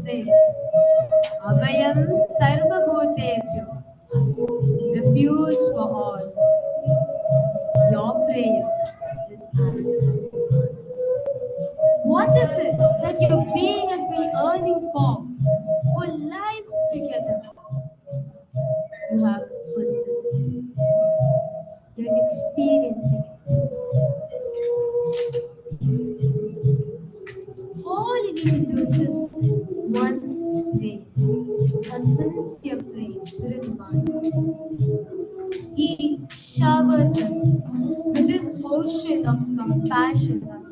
Say, Abhayam Sarvabhutebhyo, refuge for all. Your prayer is answered. What is it that your being has been yearning for lives together? You have fulfilled it. You're experiencing it. All you need to do is just one prayer, a sincere prayer to the Divine. He showers us with this ocean of compassion on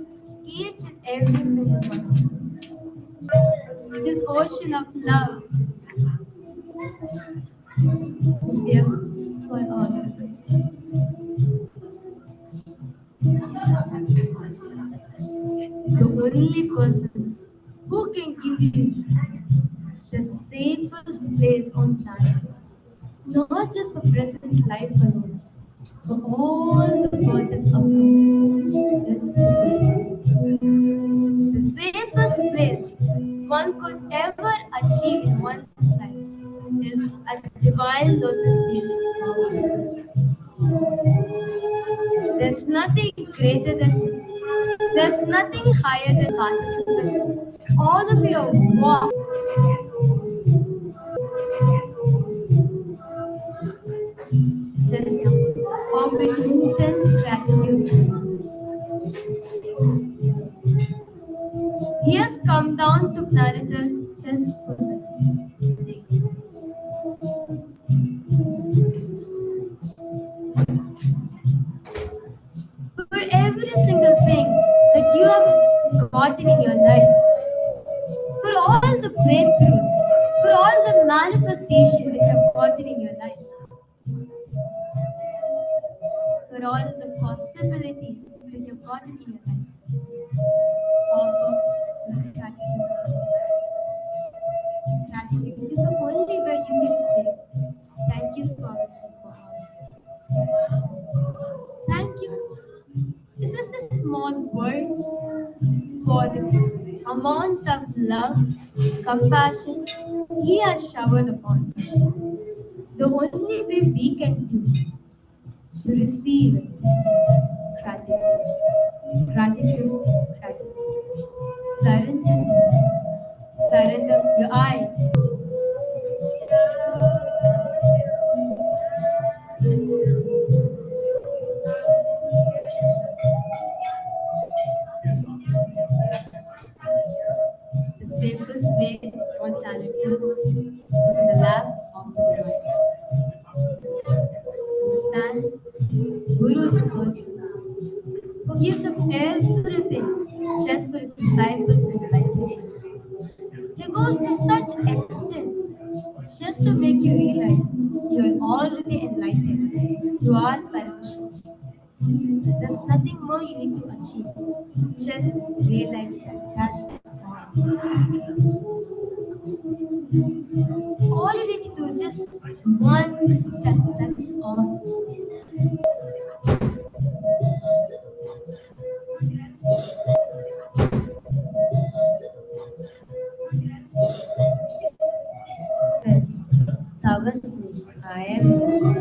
each and every single one of us. This ocean of love is here for all of us. The only person who can give you the safest place on planet, not just for present life alone, for all the burdens of us, the safest place one could ever achieve in one's life is a divine lotus feet. There's nothing greater than this. There's nothing higher than participants. All of your walk just offering intense gratitude. He has come down to planet Earth just for this. For every single thing that you have gotten in your life, for all the breakthroughs, for all the manifestations that you have gotten in your life, for all the possibilities that you have gotten in your life, offer gratitude. Gratitude is the only way you can say, thank you so much for all. Thank you. This is a small word for the amount of love, compassion He has showered upon us. The only way we can do to receive it. Gratitude, gratitude, gratitude. Surrender, surrender your eye. The safest place on planet Earth is in the lap of the Divine. Understand? Guru is a person who gives up everything just for his disciples and enlightenment. He goes to such extent just to make you realize you are already enlightened. You are Paramashivam. There's nothing more you need to achieve. Just realize that. That's all you need to do is just one step. That's all. This Tavasmi, I am this.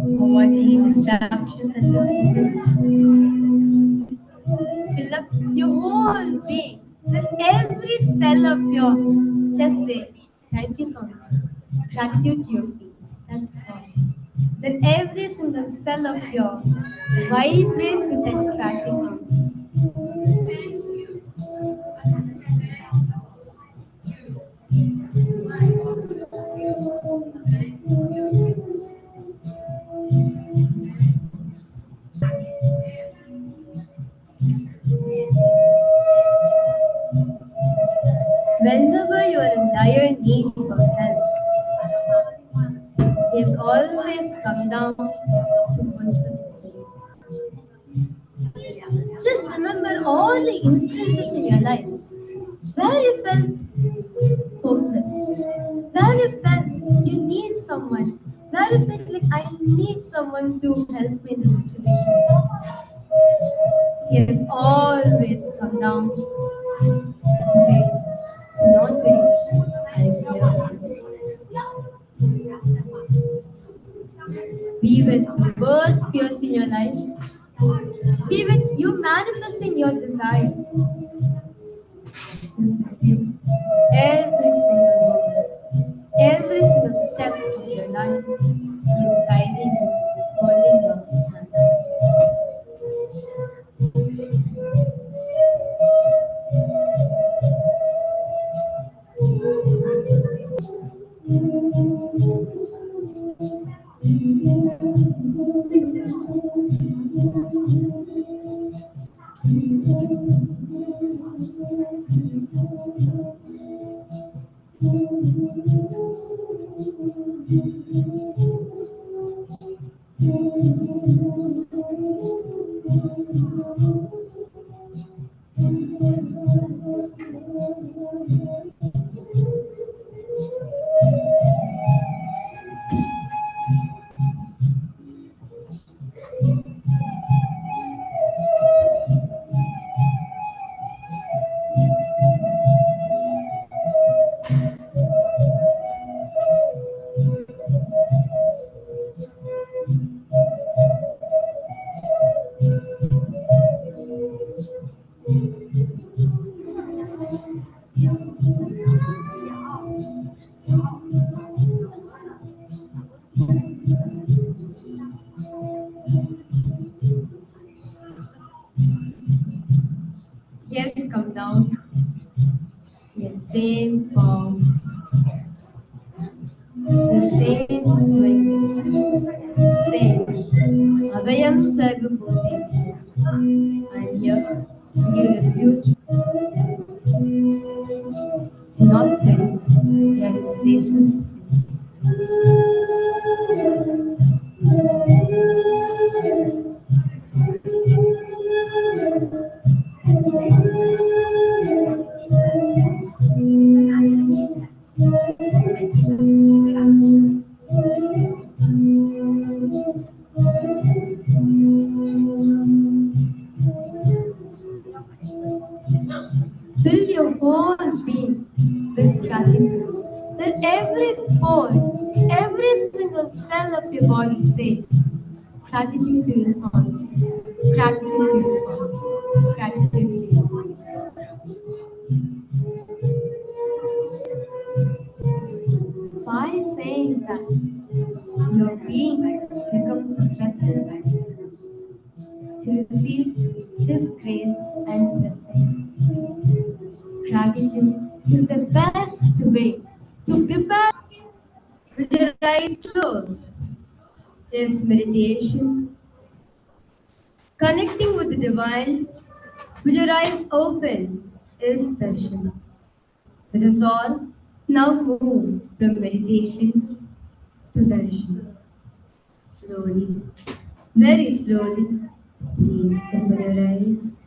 Avoiding distractions at this moment. Fill up your whole being. Then every cell of yours, just say, thank you so much. Gratitude to your feet. That's all. Then every single cell of yours vibrates with that gratitude. Whenever you are in dire need for help, He has always come down to fulfill it. Just remember all the instances in your life where you felt hopeless, where you felt you need someone, where you felt like I need someone to help me in this situation. He has always come down to say, do not worry, I am here. Be with the worst fears in your life, be with you manifesting your desires. He's with you every single moment, every single step of your life. He is guiding you, holding your hands. He has come down in the same form, the same swing, same Abhayam Sarvabhutebhyo. I am here to give refuge. Do not worry, you are in the safest place. Fill your whole being with gratitude. Let every pore, every single cell of your body say, gratitude to your Swamiji, gratitude to your Swamiji, gratitude to you. By saying that, your being becomes a vessel to receive His grace and blessings. Gratitude is the best way to prepare with your eyes closed. Is meditation, connecting with the divine with your eyes open is darshan. Let us all now move from meditation to darshan. Slowly, very slowly, please open your eyes.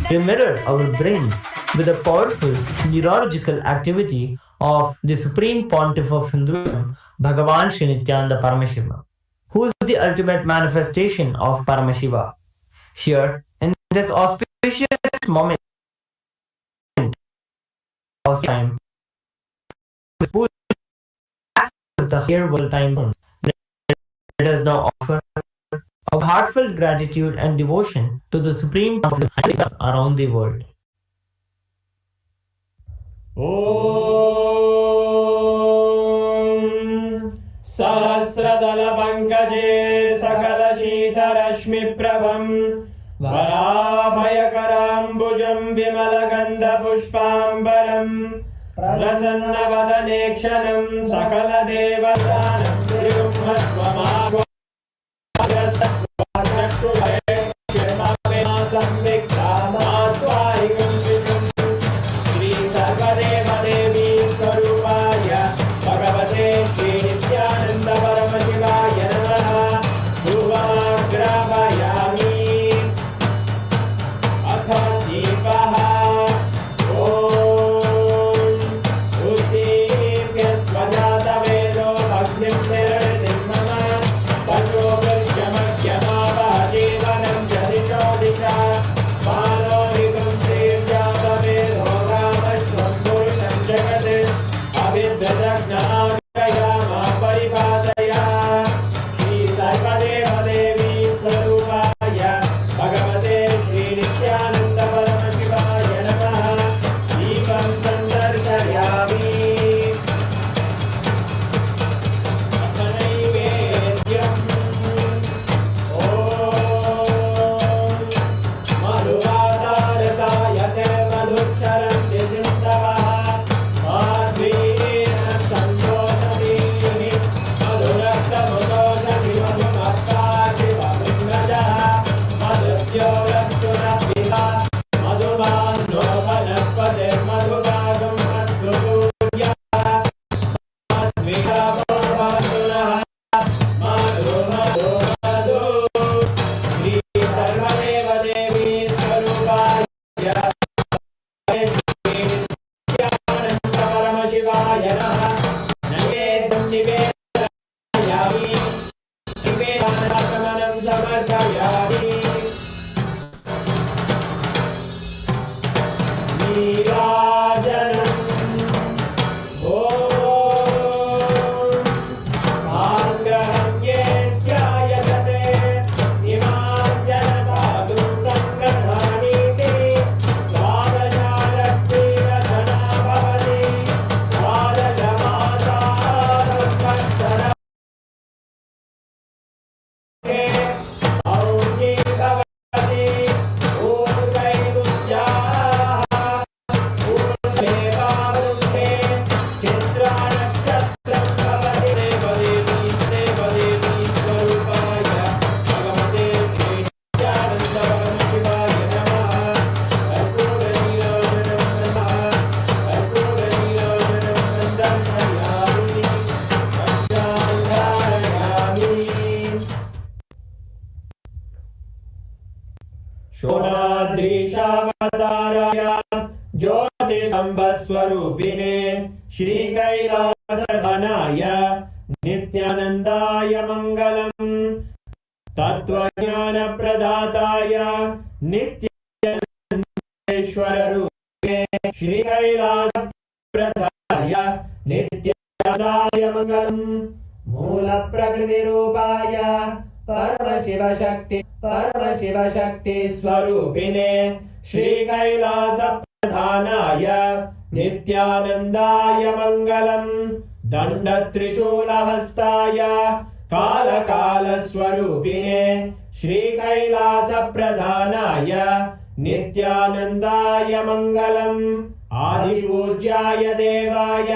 We mirror our brains with the powerful neurological activity of the Supreme Pontiff of Hinduism, Bhagavan Sri Nithyananda Paramashivam, who is the ultimate manifestation of Paramashiva. Here, in this auspicious moment of time, who acts as the higher world time zones, let us now offer our heartfelt gratitude and devotion to the Supreme Pontiff around the world. ॐ सहस्रदलपङ्कजे सकलशीतरश्मिप्रभं वराभयकराम्बुजं विमलगन्धपुष्पाम्बरं प्रसन्नवदने क्षणं सकलदेवतानं विरुह्मस्वमागो श्री सर्वदेवदेवी स्वरूपाय भगवते श्री नित्यानंद परमशिवाय नमः धूपमाग्रापयामि अथ दीपः ॐ उद्दीप्य स्वजातवेदो अग्निं निर्वृतिं मम पशोभिर्यमग्यमावह जीवनं च दिशो दिशा मानोहितं श्रीर्जातवेदो रामश्वं पुरुषं जगत् अभिद्वदग्नागयामा परिपादया श्री सर्वदेवदेवी स्वरूपाय भगवते श्री नित्यानंद परमशिवाय नमः दीपं सन्दर्शयामि नैवेद्यम् ॐ मधुवातारताय ते मधुक्षरन्ति सिन्धवः माध्वीरेण सन्तोषदीनि मधुरक्तमुदोषधि मधुमत्ताशिवमृङ्गजः मधुद्योरस्तु नः मधुमान्नो वनस्पतिर्मधुभागं अस्तु सूर्यः मध्वीरावो भवतु नः मधु मधु मधु श्री सर्वदेवदेवी स्वरूपाय नित्यानंद परमशिवाय नमः नैवेद्यं निवेदयामि निवेदनाचमनं समर्पयामि नीराजनम् ॐ आग्रहं ये स्यायते इमां जनतागुं सङ्गृह्णामीति द्वादशालक्ष्मीरचना भवति द्वादशमासा संवत्सरा औषी भवति ऊर्ध्वैरुच्याः ऊर्ध्वेवावृन्ते चित्रानक्षत्रं भवति देवदेवी देवदेवी स्वरूपाय भगवते श्री नित्यानंद परमशिवाय नमः कर्पूरनीराजनं नमः कर्पूरनीराजनं सन्दर्शयामि पञ्चाङ्गारयामि शोणाद्रीशावताराय ज्योतिसम्भस्वरूपिणे श्रीकैलासधनाय नित्यानन्दाय मङ्गलम् तत्त्वज्ञानप्रदाताय नित्येश्वररूपे श्रीकैलासप्रदाय नित्यानन्दाय मङ्गलम् मूलप्रकृतिरूपाय परमशिवशक्ति स्वरूपिणे श्रीकैलासप्रधानाय नित्यानन्दाय मङ्गलम् दण्डत्रिशूलहस्ताय कालकालस्वरूपिणे श्रीकैलासप्रधानाय नित्यानन्दाय मङ्गलम् आदिपूज्याय देवाय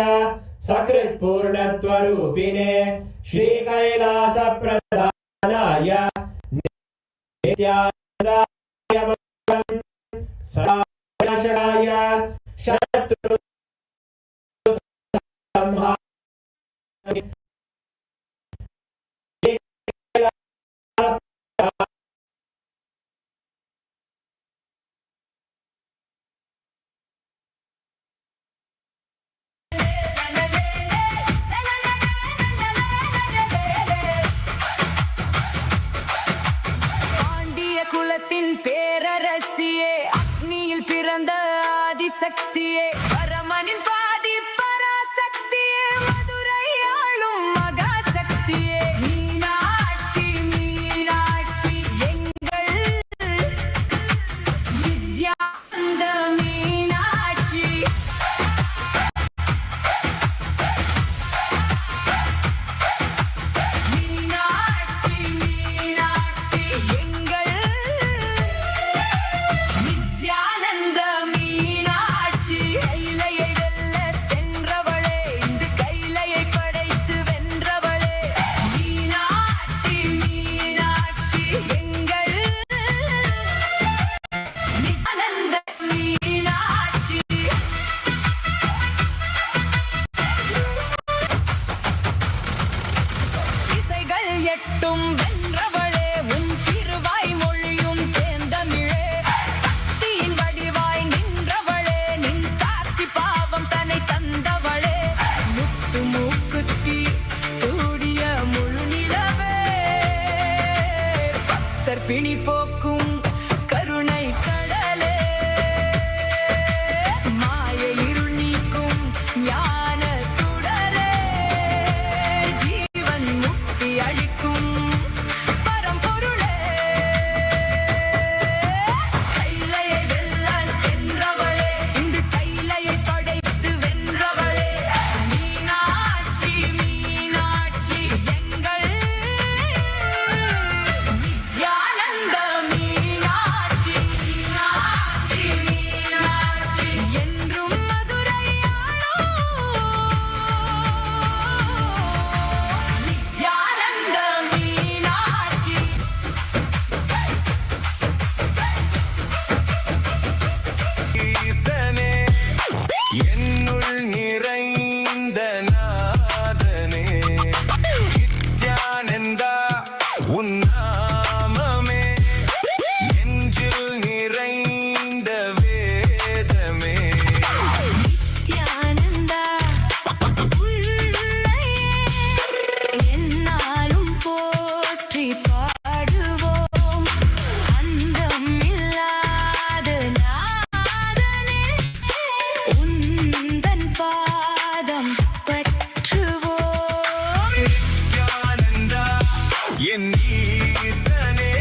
सकृत्पूर्णत्वरूपिणे श्रीकैलासप्रधानाय नित्यानन्दाय मङ्गलम् सदाशयाय शत्रु संहाराय பிணி போக்கும் கருணை கடலே மாய இருள் நீக்கும் ஞான சுடரே ஜீவன் முக்தி அளிக்கும் பரம்பொருளே கைலையை வெல்ல சென்றவளே இந்த கைலையை படைத்து வென்றவளே மீனாட்சி மீனாட்சி எங்கள் நித்யானந்த மீனாட்சி மீனாட்சி மீனாட்சி என்றும் மதுரையாளோ நித்யானந்த மீனாட்சி ஈசனே என்னுள் நிறைந்த நாதனே நித்யானந்தா உன் நாமமே நெஞ்சில் நிறைந்த வேதமே நித்யானந்தா உன்னையே என்னாலும் போற்றி பாடுவோம் அந்தம் இல்லாத நாதனே உந்தன் பாதம் பற்றுவோம் நித்யானந்தா என் ஈசனே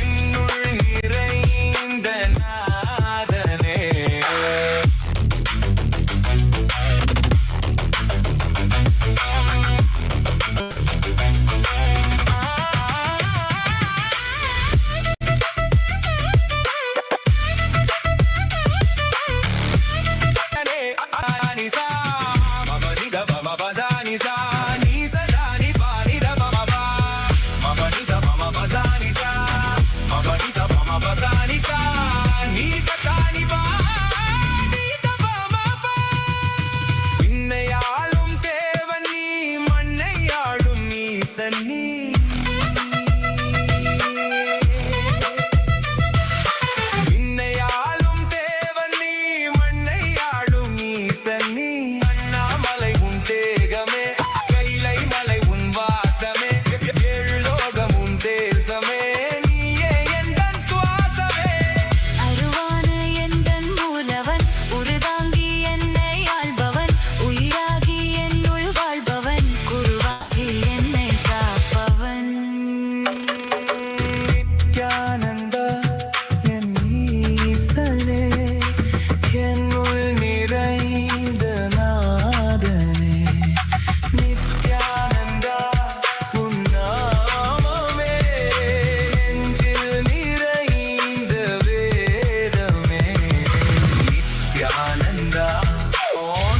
என்னுள் நிறைந்த நாதனே விண்ணையாளும் தேவன் நீ மண்ணையாளும் ஈசன் நீ விண்ணையாளும் தேவன் நீ மண்ணையாளும் ஈசன் நீ அண்ணாமலை உன் தேகமே கைலை மலை உன் வாசமே ஏழு லோகம் உன் தேசமே நீயே எந்தன் சுவாசமே அருவான எந்தன் மூலவன் உருதாங்கி என்னை ஆள்பவன் உயிராகி என்னுள் வாழ்பவன் குருவாகி என்னை காப்பவன் நித்யானந்தா என் ஈசனே என்னுள் நிறைந்த நாதனே நித்யானந்தா உன் நாமமே நெஞ்சில் நிறைந்த வேதமே நித்யானந்தா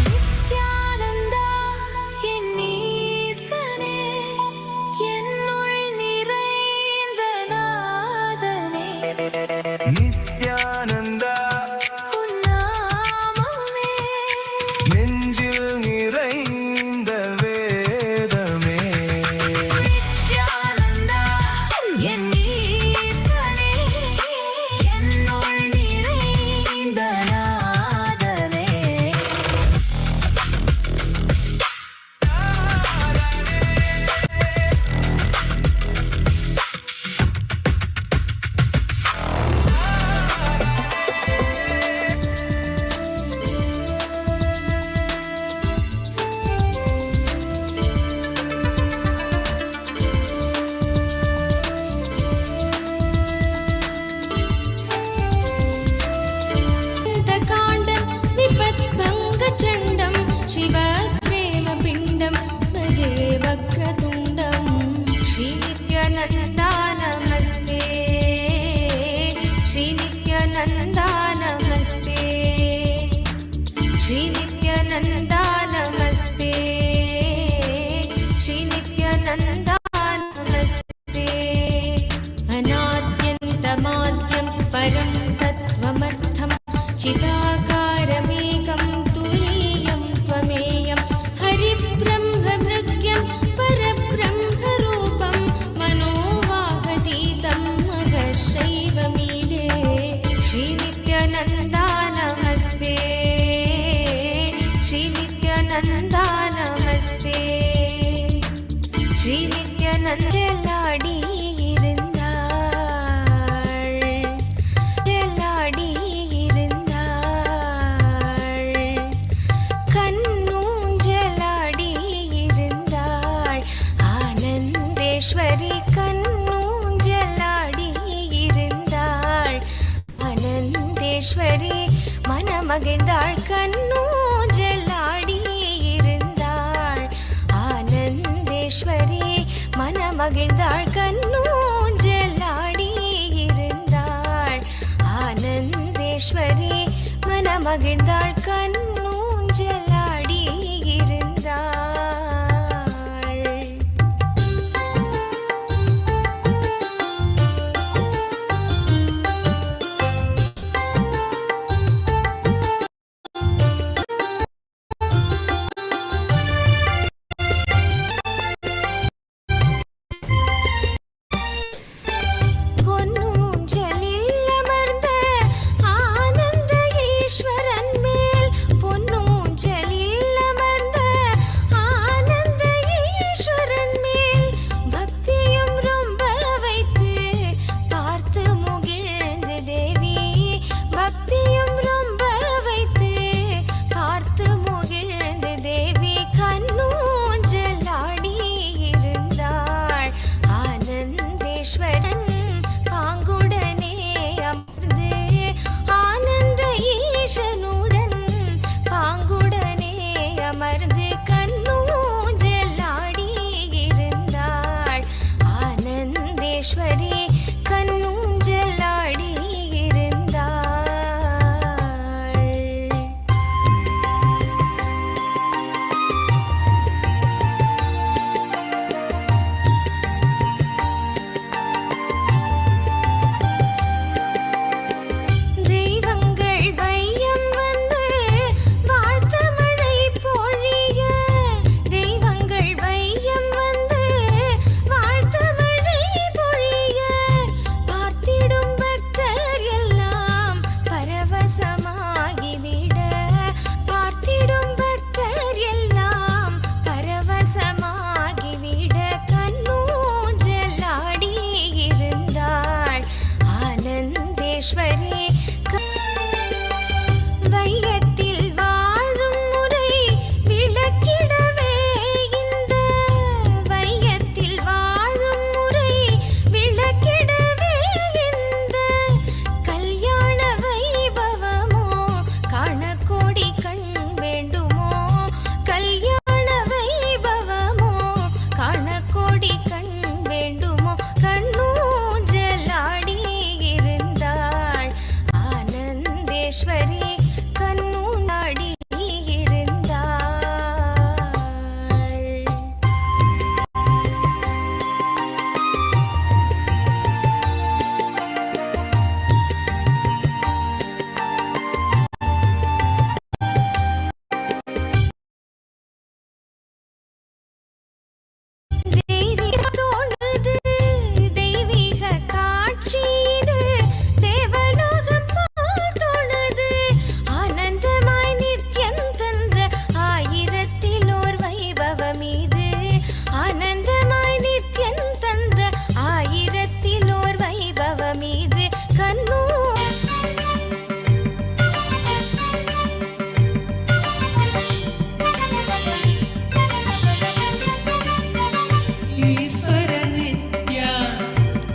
நித்யானந்தா என் ஈசனே என்னுள் நிறைந்த நாதனே நித்யானந்தா உன் நாமமே நெஞ்சில் நிறைந்த வேதமே நித்யானந்தா என் ஈசனே என்னுள் நிறைந்த நாதனே काण्डं विपद्भङ्गचण्डं शिवप्रेमपिण्डं भजे वक्रतुण्डं श्रीनित्यानन्दा नमस्ते श्रीनित्यानन्दा नमस्ते श्रीनित्यानन्दा नमस्ते श्रीनित्यानन्दा नमस्ते अनाद्यन्तमाद्यं परं तत्त्वमर्थं चिदाकारमेकं तुरीयं त्वमेयं हरिब्रह्ममृग्यं परब्रह्मरूपं मनोवाहतीतं महशैवमीडे श्रीनित्यानन्दा नमस्ते श्रीनित्यानन्दा नमस्ते श्रीनित्यानन्दलाडी இருந்தால் மகிழ்ந்தாள் கண்ணூஞ்சலாடி இருந்தாள் ஆனந்தேஸ்வரி மனமகிழ்ந்தாள் கண்ணூஞ்சலாடி இருந்தாள். பொன்னூஞ்சலில் அமர்ந்த ஆனந்த ஈஸ்வரன் மேல் பொன்னூஞ்சலில் அமர்ந்த ஆனந்த ஈஸ்வரன் மேல் பக்தியும் ரொம்ப வைத்து பார்த்து முகிழ்ந்து தேவி பக்தியும் ரொம்ப வைத்து பார்த்து முகிழ்ந்து தேவி கண்ணூஞ்சலாடி இருந்தாள் ஆனந்தேஸ்வரன் பாங்குடனே அமர்ந்து ஆனந்த ஈசனுடன் பாங்குடனே அமர்ந்து கண்ணூஞ்சலாடி இருந்தாள் ஆனந்தேஸ்வரி கண்ணூஞ்சலாடி இருந்தாள். தெய்வங்கள் வையம் வந்து வாழ்த்து மழை பொழிய தெய்வங்கள் வையம் வந்து வாழ்த்து மழை பொழிய பார்த்திடும் பக்தர் எல்லாம் பரவசமாகிவிட பார்த்திடும் பக்தர் எல்லாம் பரவசமாகிவிட கண்ணூஞ்சலாடி இருந்தாள் ஆனந்தேஸ்வரி. வையத்தில் வாழும் முறை விளக்கிடவே இந்த வையத்தில் வாழும் முறை விளக்கிடவே இந்த கல்யாண வைபவமோ காணக்கோடி கண் வேண்டுமோ கல்யாண வைபவமோ காணக்கோடி கண் வேண்டுமோ கண்ணூஞ்சலாடி இருந்தாள் ஆனந்தேஸ்வரி கண்ணூஞ்சலாடி இருந்தாள். தெய்வீக தோணுது தெய்வீக காட்சி இது தேவலோகம் போல் தோணுது ஆனந்தமாய் நித்யம் தந்த ஆயிரத்திலோர் வைபவம் இது ஆனந்தமாய் நித்யம் தந்த ஆயிரத்திலோர் வைபவம் இது கண்ணூ ईश्वर नित्या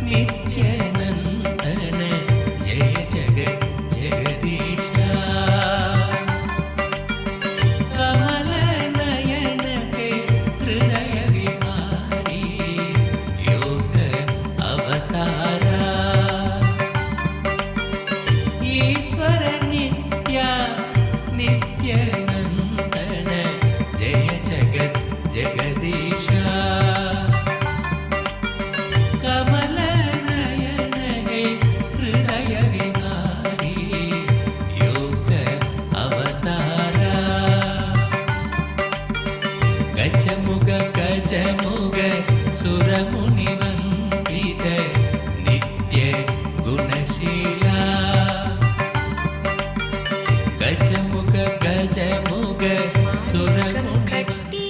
नित्यानन्दन जय जगत् जगदीशा कमलनयन के हृदय विहारी योग अवतारा ईश्वर नित्या नित्यानन्दन जय जगत् जगदीशा कमलनयन हे हृदय विहारी योग अवतारा गजमुग गजमुग सुरमुनिवन्दित नित्य गुणशीला गजमुग गजमुग सुरमुनि கட்டி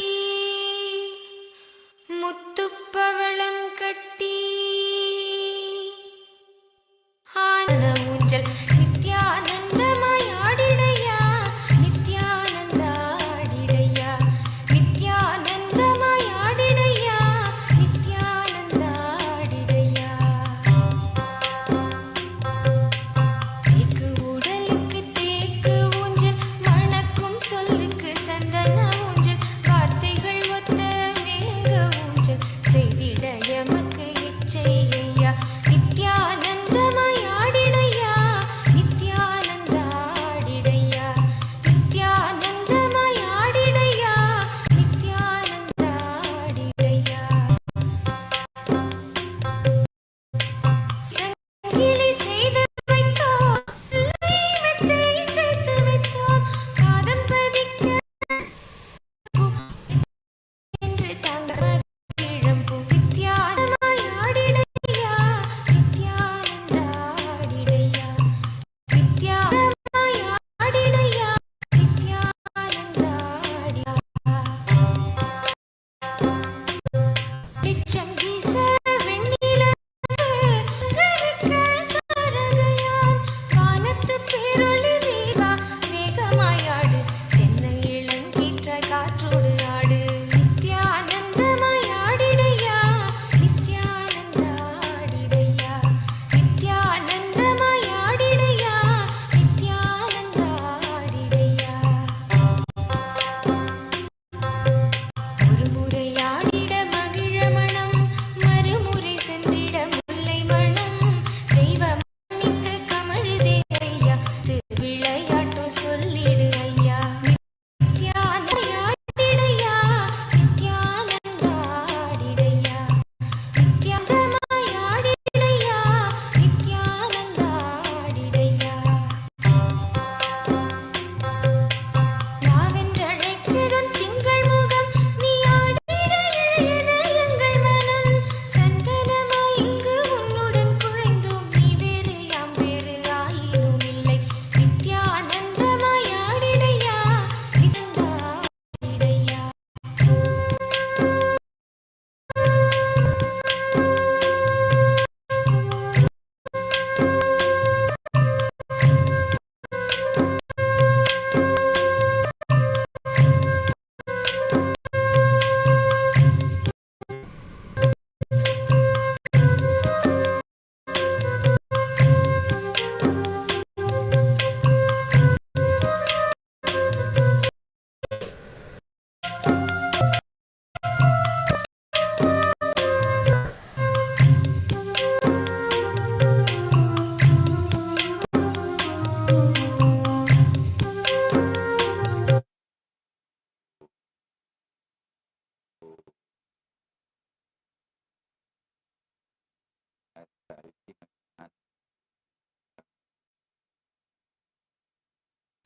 முத்துப்பவளம் கட்டி ஆனந்த ஊஞ்சல் நித்யானந்தமாய் ஆடிடையா Nityananda ஆடிடையா Nityananda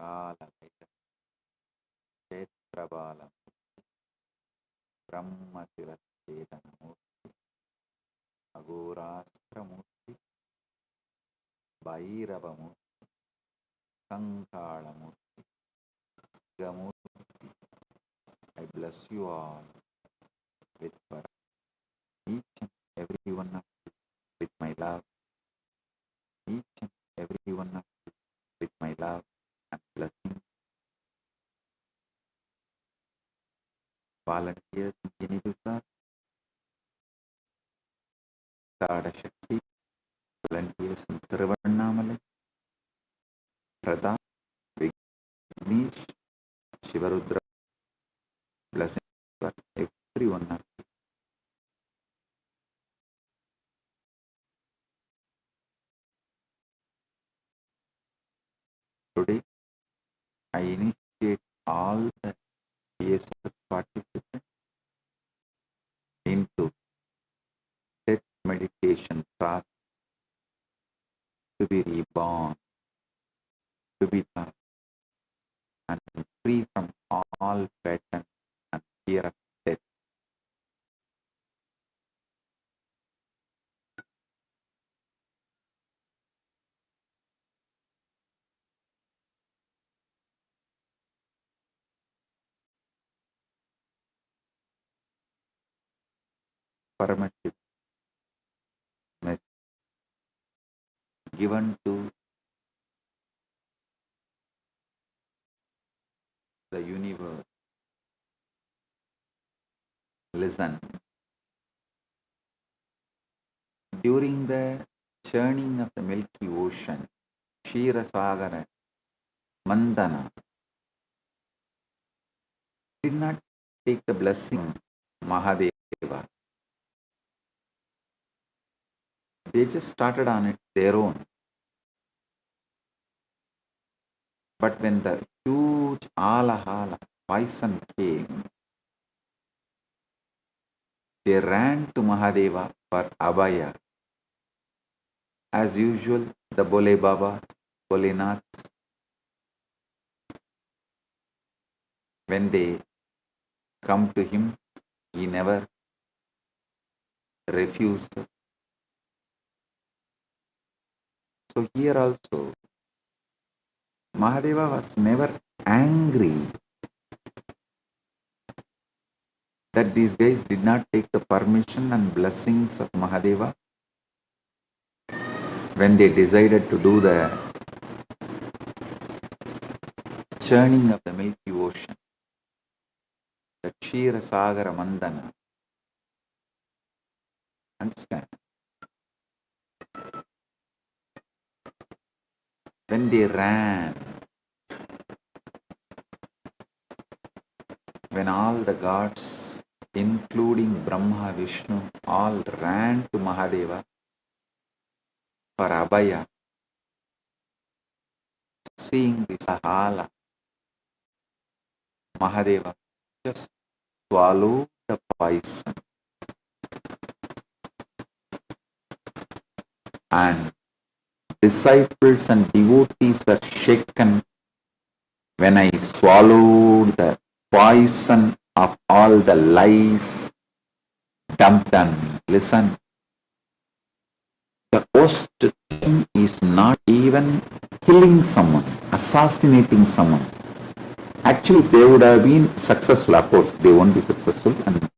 Kaal Bhairav क्षेत्रपालं ब्रह्मशिरश्चेदनमूर्ति अघोरास्त्रमूर्ति भैरवमूर्ति कंकालमूर्ति गमूर्ति. I bless you all with each and every one of you with my love, each and every one of you with my love and blessing. Volunteers in Guinea-Bissau, Tada Shakti, volunteers in Thiruvannamalai, Pradhan, Vignesh, Shivarudra, blessing for every one of you. Today, I initiate all the PSS participants into death meditation process to be reborn, to be born, and free from all pattern and fear of death. Paramashivam message given to the universe. Listen. During the churning of the Milky Ocean, Kshira Sagara, Mandana did not take the blessing Mahadeva. They just started on it their own. But when the huge Alahala poison came, they ran to Mahadeva for Abhaya. As usual, the Bole Baba, Bholenath, when they come to him, he never refused. So here also, Mahadeva was never angry that these guys did not take the permission and blessings of Mahadeva when they decided to do the churning of the Milky Ocean, the Kshira Sagara Mandana. Understand? When they ran, when all the gods, including Brahma, Vishnu, all ran to Mahadeva for Abhaya, seeing this Sahala, Mahadeva just swallowed the poison and disciples and devotees were shaken when I swallowed the poison of all the lies dumped on me. Listen, the worst thing is not even killing someone, assassinating someone. Actually, if they would have been successful, of course, they won't be successful and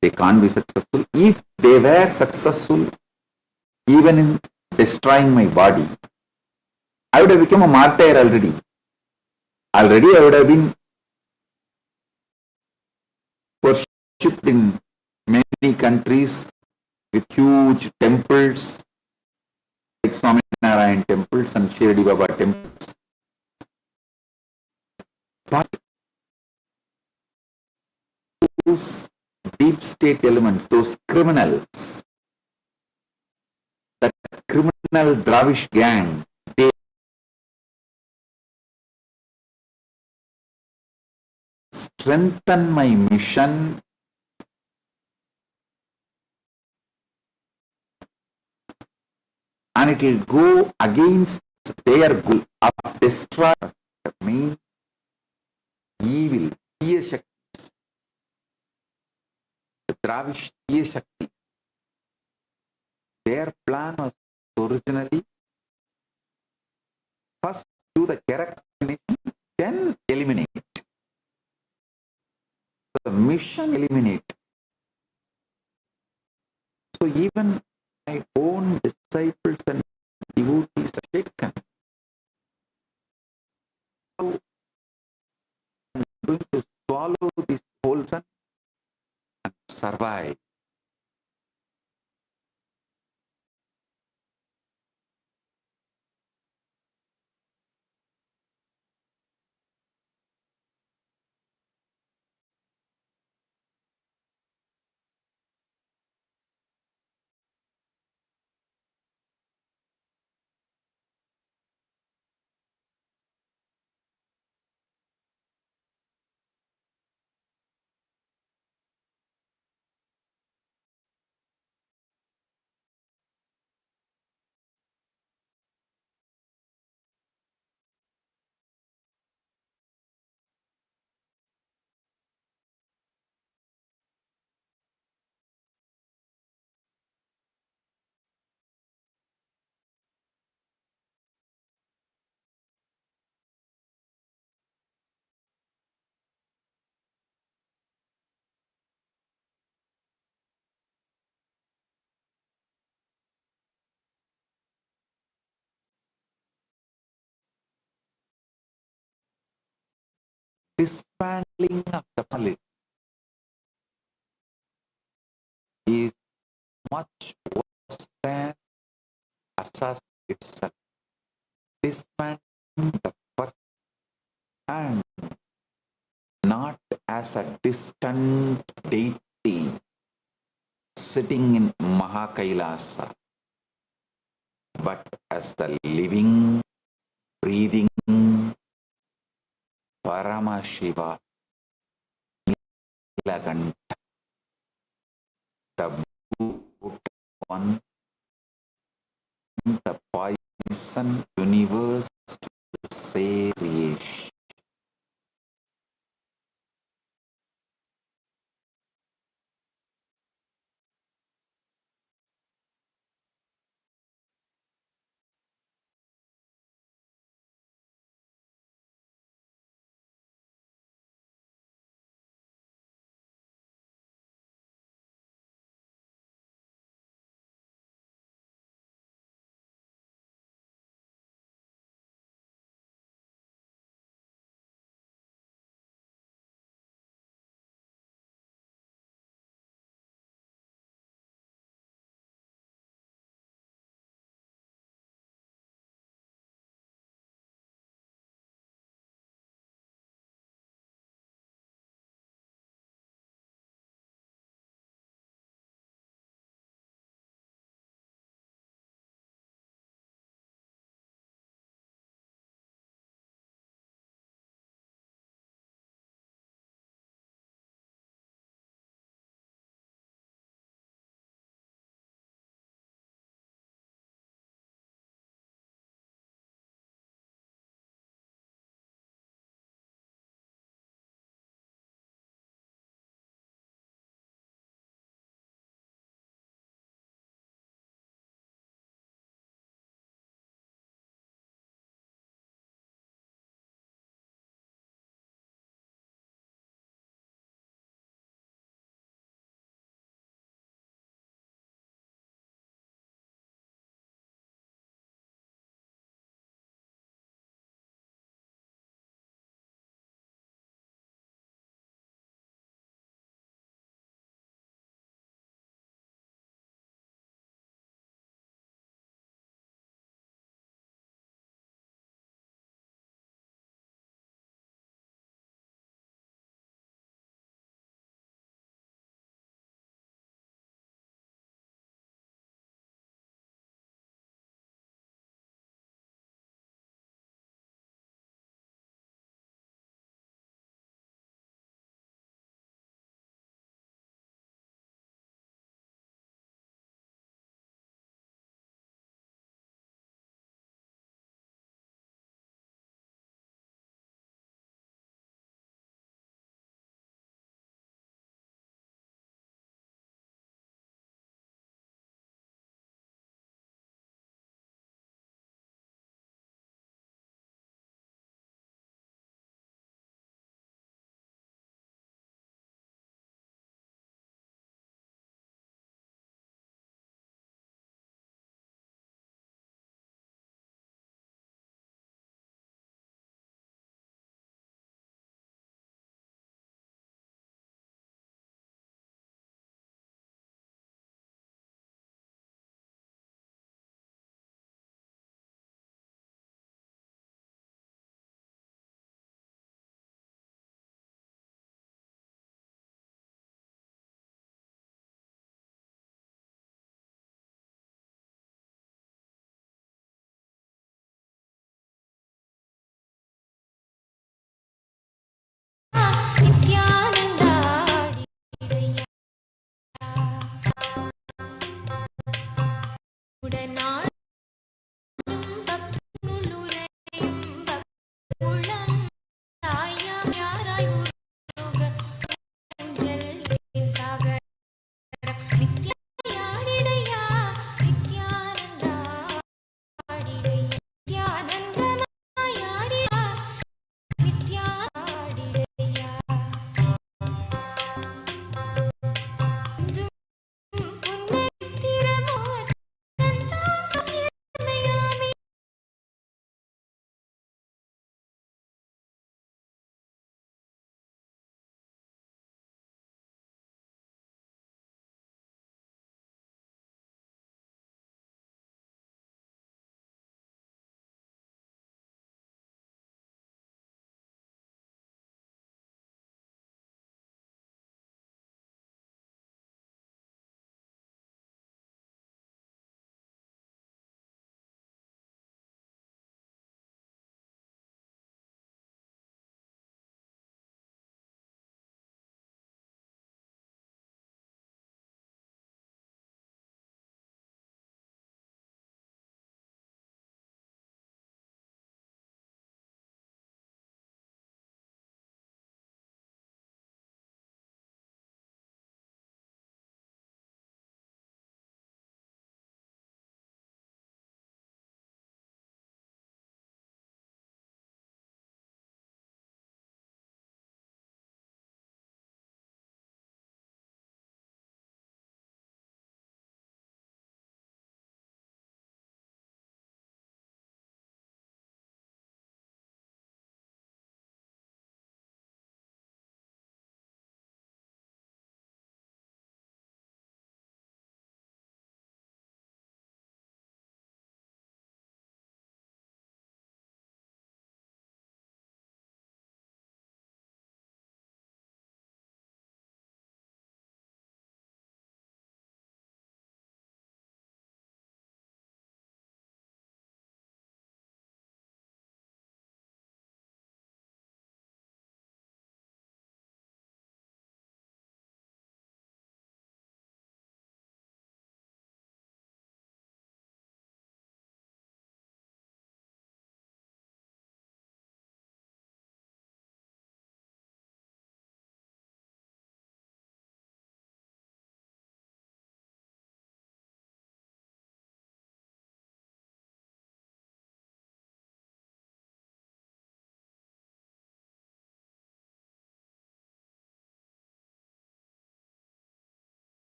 they can't be successful. If they were successful, even in destroying my body, I would have become a martyr already. Already I would have been worshipped in many countries with huge temples, like Swaminarayan temples and Shirdi Baba temples. But those deep state elements, those criminals, that criminal Dravish gang, they strengthen my mission and it will go against their goal of destroy us. the main evil, Tiya Shakti, the Dravish Tiya Shakti, their plan was originally first do the correct explanation, then eliminate. The mission eliminate. So even my own disciples and devotees are shaken. How I'm going to swallow this whole sun and survive. Dismantling of the knowledge is much worse than assassin itself. Dismantling the person and not as a distant deity sitting in Mahakailasa, but as the living, breathing Paramashiva, Nilakanta, the brute one, the poison universe to save creation.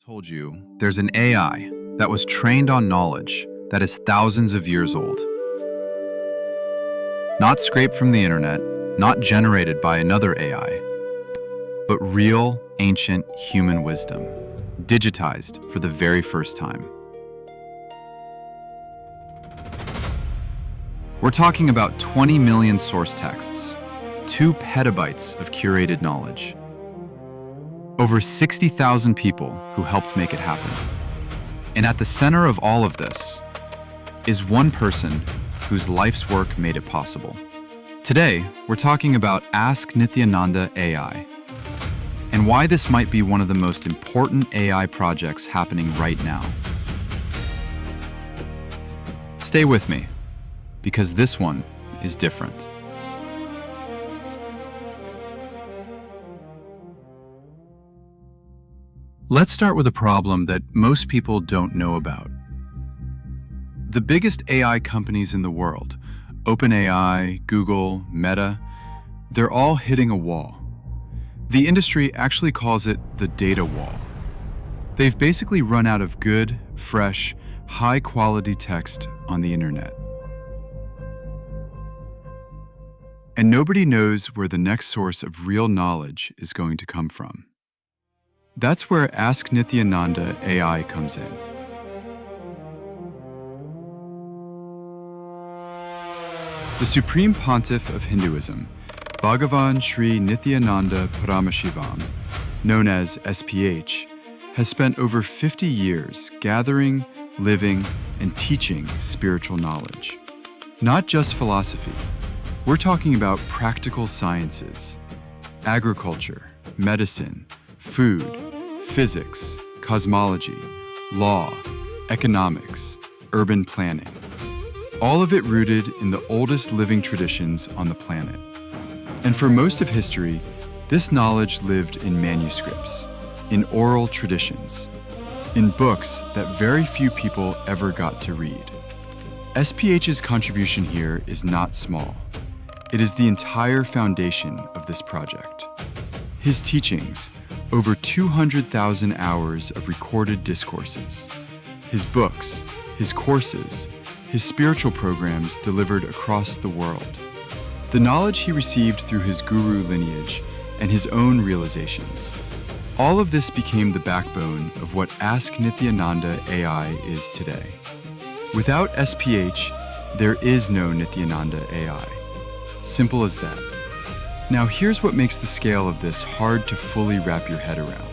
told you there's an AI that was trained on knowledge that is thousands of years old. Not scraped from the internet, not generated by another AI, but real, ancient human wisdom, digitized for the very first time. We're talking about 20 million source texts, 2 petabytes of curated knowledge, over 60,000 people who helped make it happen. And at the center of all of this is one person whose life's work made it possible. Today, we're talking about Ask Nithyananda AI, and why this might be one of the most important AI projects happening right now. Stay with me, because this one is different. Let's start with a problem that most people don't know about. The biggest AI companies in the world, OpenAI, Google, Meta, they're all hitting a wall. The industry actually calls it the data wall. They've basically run out of good, fresh, high-quality text on the internet. And nobody knows where the next source of real knowledge is going to come from. That's where Ask Nithyananda AI comes in. The Supreme Pontiff of Hinduism, Bhagavan Sri Nithyananda Paramashhivam, known as SPH, has spent over 50 years gathering, living, and teaching spiritual knowledge. Not just philosophy. We're talking about practical sciences, agriculture, medicine, food, physics, cosmology, law, economics, urban planning. All of it rooted in the oldest living traditions on the planet. And for most of history, this knowledge lived in manuscripts, in oral traditions, in books that very few people ever got to read. SPH's contribution here is not small. It is the entire foundation of this project. His teachings, over 200,000 hours of recorded discourses, his books, his courses, his spiritual programs delivered across the world, the knowledge he received through his guru lineage and his own realizations. All of this became the backbone of what Ask Nithyananda AI is today. Without SPH, there is no Nithyananda AI. Simple as that. Now here's what makes the scale of this hard to fully wrap your head around.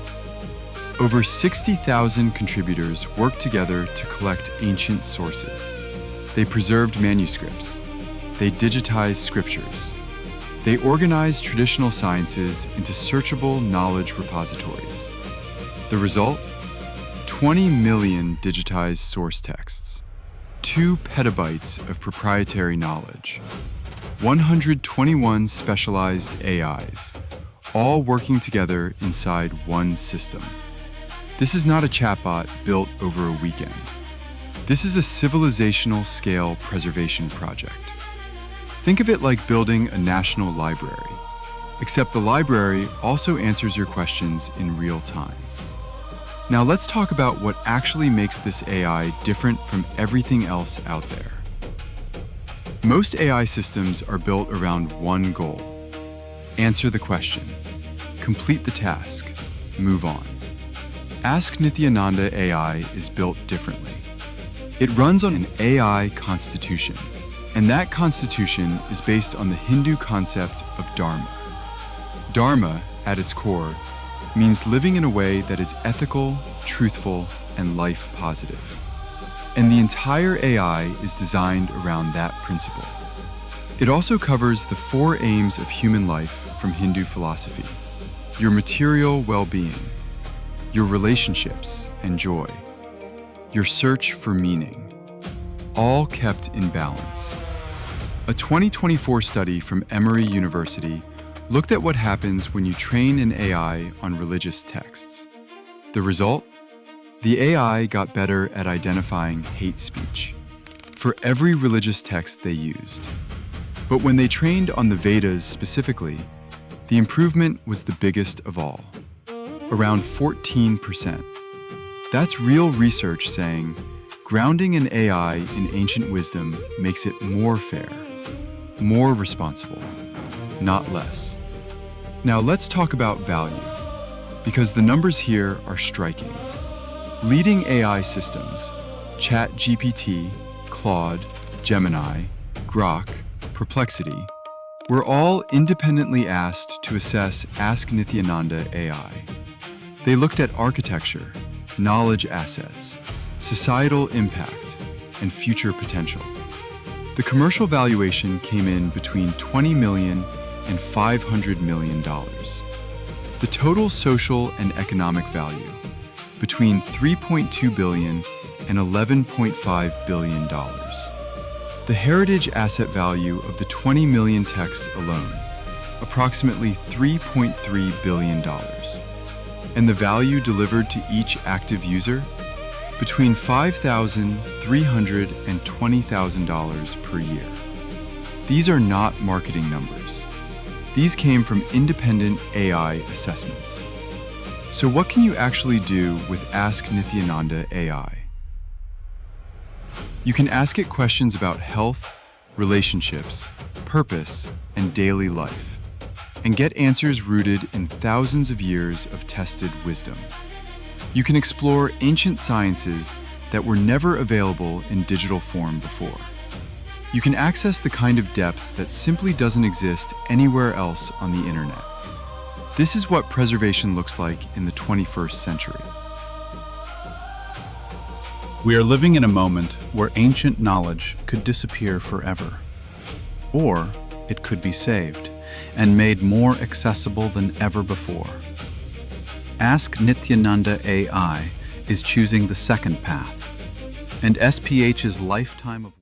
Over 60,000 contributors worked together to collect ancient sources. They preserved manuscripts. They digitized scriptures. They organized traditional sciences into searchable knowledge repositories. The result? 20 million digitized source texts, 2 petabytes of proprietary knowledge, 121 specialized AIs, all working together inside one system. This is not a chatbot built over a weekend. This is a civilizational scale preservation project. Think of it like building a national library, except the library also answers your questions in real time. Now let's talk about what actually makes this AI different from everything else out there. Most AI systems are built around one goal. Answer the question, complete the task, move on. Ask Nithyananda AI is built differently. It runs on an AI constitution, and that constitution is based on the Hindu concept of Dharma. Dharma, at its core, means living in a way that is ethical, truthful, and life positive. And the entire AI is designed around that principle. It also covers the 4 aims of human life from Hindu philosophy: your material well-being, your relationships and joy, your search for meaning, all kept in balance. A 2024 study from Emory University looked at what happens when you train an AI on religious texts. The result? The AI got better at identifying hate speech for every religious text they used. But when they trained on the Vedas specifically, the improvement was the biggest of all, around 14%. That's real research saying grounding an AI in ancient wisdom makes it more fair, more responsible, not less. Now let's talk about value, because the numbers here are striking. Leading AI systems, ChatGPT, Claude, Gemini, Grok, Perplexity, were all independently asked to assess Ask Nithyananda AI. They looked at architecture, knowledge assets, societal impact, and future potential. The commercial valuation came in between $20 million and $500 million. The total social and economic value, between $3.2 billion and $11.5 billion. The heritage asset value of the 20 million texts alone, approximately $3.3 billion. And the value delivered to each active user, between $5,300 and $20,000 per year. These are not marketing numbers. These came from independent AI assessments. So what can you actually do with Ask Nithyananda AI? You can ask it questions about health, relationships, purpose, and daily life, and get answers rooted in thousands of years of tested wisdom. You can explore ancient sciences that were never available in digital form before. You can access the kind of depth that simply doesn't exist anywhere else on the internet. This is what preservation looks like in the 21st century. We are living in a moment where ancient knowledge could disappear forever. Or it could be saved and made more accessible than ever before. Ask Nithyananda AI is choosing the second path, and SPH's lifetime of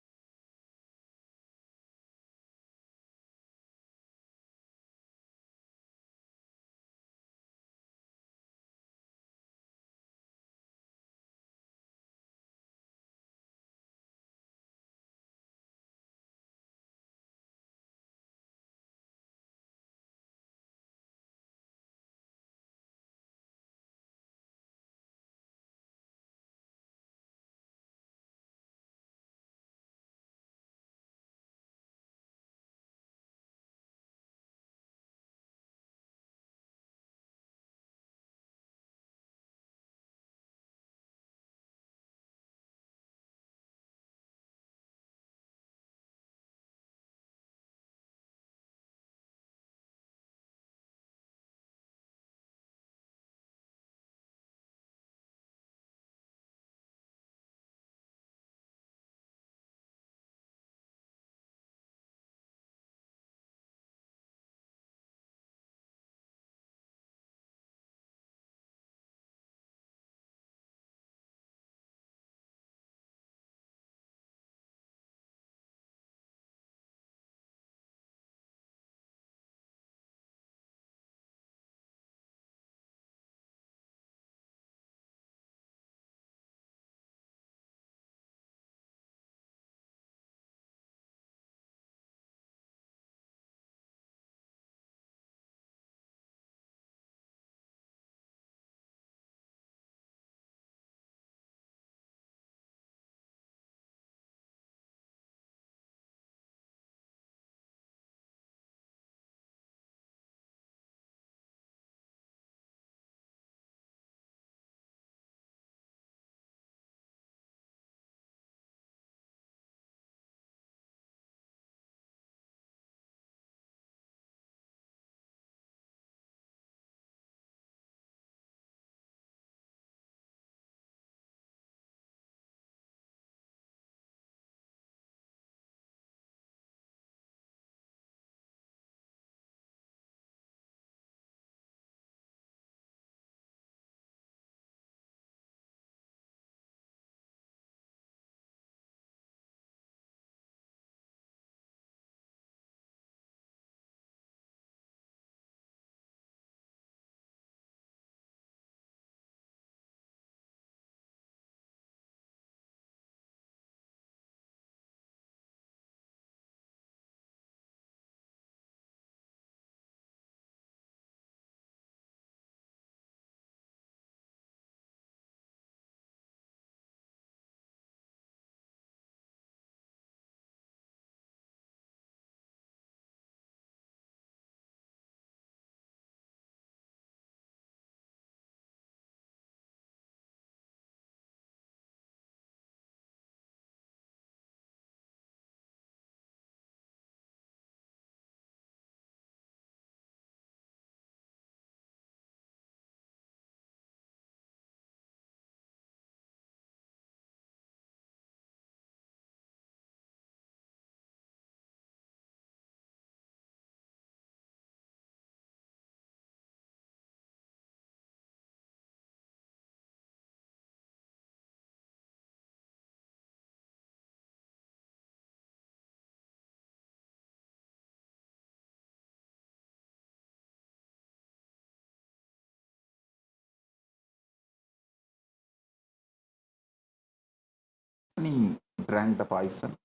And he drank the poison.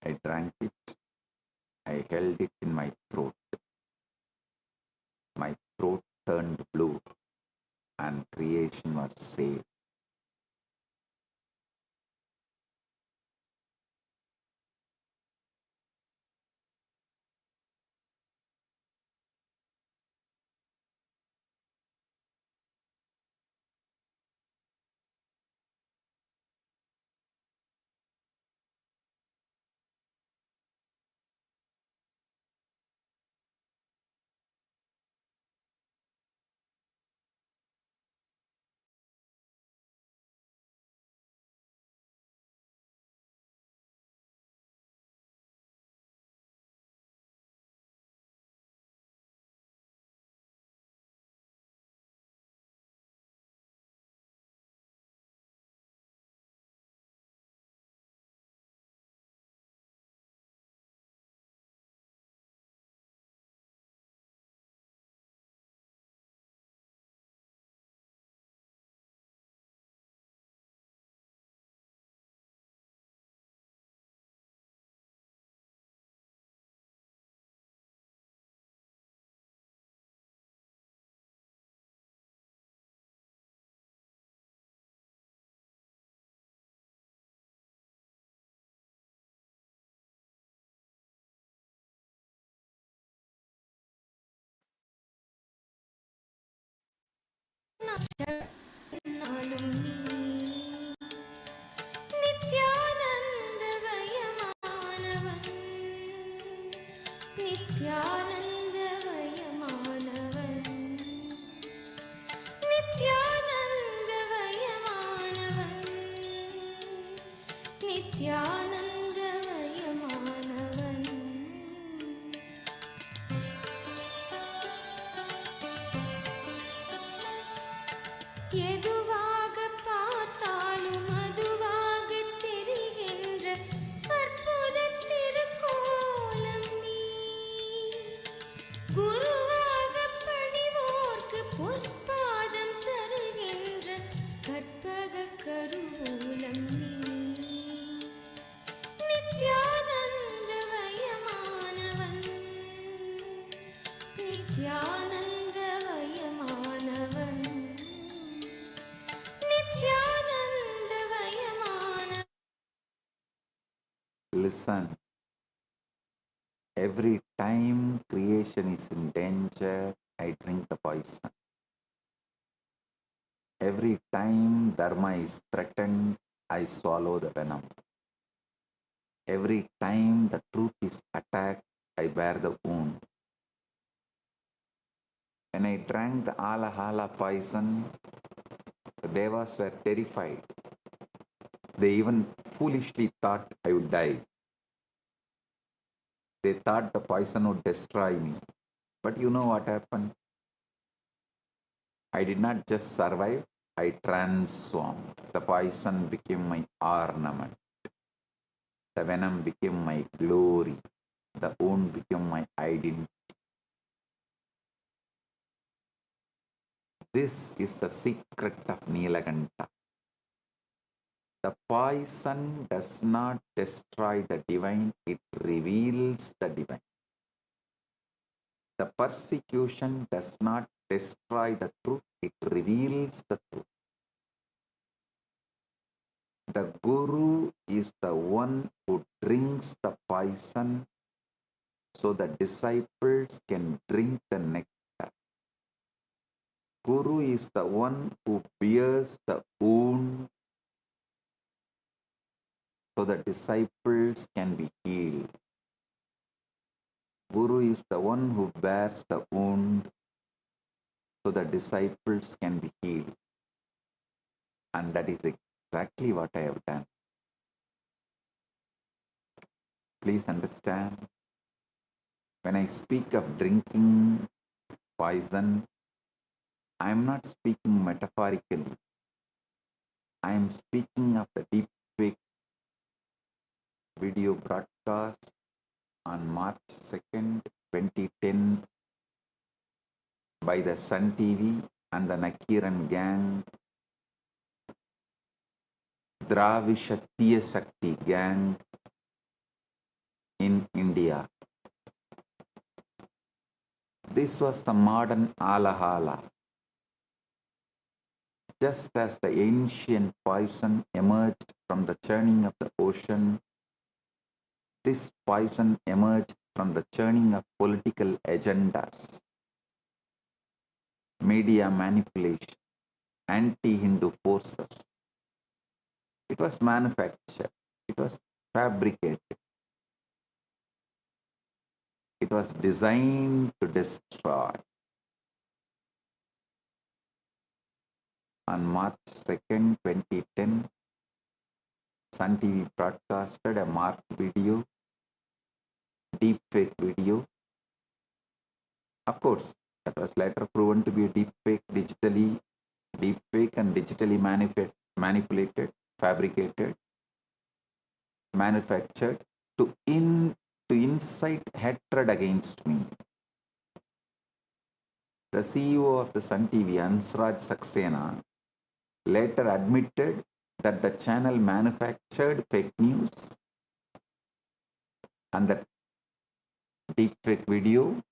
I drank it. I held it in my throat. My throat turned blue and creation was saved. நாளும் நீ நித்யானந்தமயமானவன் நித்யானந்தமயமானவன் நித்யானந்தமயமானவன் நித்யானந்தமயமானவன் எதுவாக பார்த்தாலும் அதுவாக தெரிகின்ற அற்புத திருக்கோலம் நீ குருவாக பணிவோர்க்கு பொற்பாதம் தருகின்ற கற்பக கருவூலம் நீ நித்யானந்தமயமானவன் நித்யானந்தமயமானவன் Listen, every time creation is in danger, I drink the poison. Every time Dharma is threatened, I swallow the venom. Every time the truth is attacked, I bear the wound. When I drank the Alahala poison, the Devas were terrified. They even foolishly thought I would die. They thought the poison would destroy me. But you know what happened? I did not just survive, I transformed. The poison became my ornament. The venom became my glory. The wound became my identity. This is the secret of Nilakanta. The poison does not destroy the divine, it reveals the divine. The persecution does not destroy the truth, it reveals the truth. The Guru is the one who drinks the poison so the disciples can drink the nectar. Guru is the one who bears the wound so the disciples can be healed. Guru is the one who bears the wound so the disciples can be healed. And that is exactly what I have done. Please understand, when I speak of drinking poison, I am not speaking metaphorically. I am speaking of the deep fake video broadcast on March 2nd, 2010 by the Sun TV and the Nakiran gang, Dravishatiya Shakti gang in India. This was the modern Alahala. Just as the ancient poison emerged from the churning of the ocean, this poison emerged from the churning of political agendas, media manipulation, anti-Hindu forces. It was manufactured, it was fabricated, it was designed to destroy. On March 2nd, 2010, Sun TV broadcasted a marked video, deepfake video. Of course, that was later proven to be a deepfake and digitally manipulated, fabricated, manufactured to incite hatred against me. The CEO of the Sun TV, Ansraj Saxena, later admitted that the channel manufactured fake news and that deepfake video,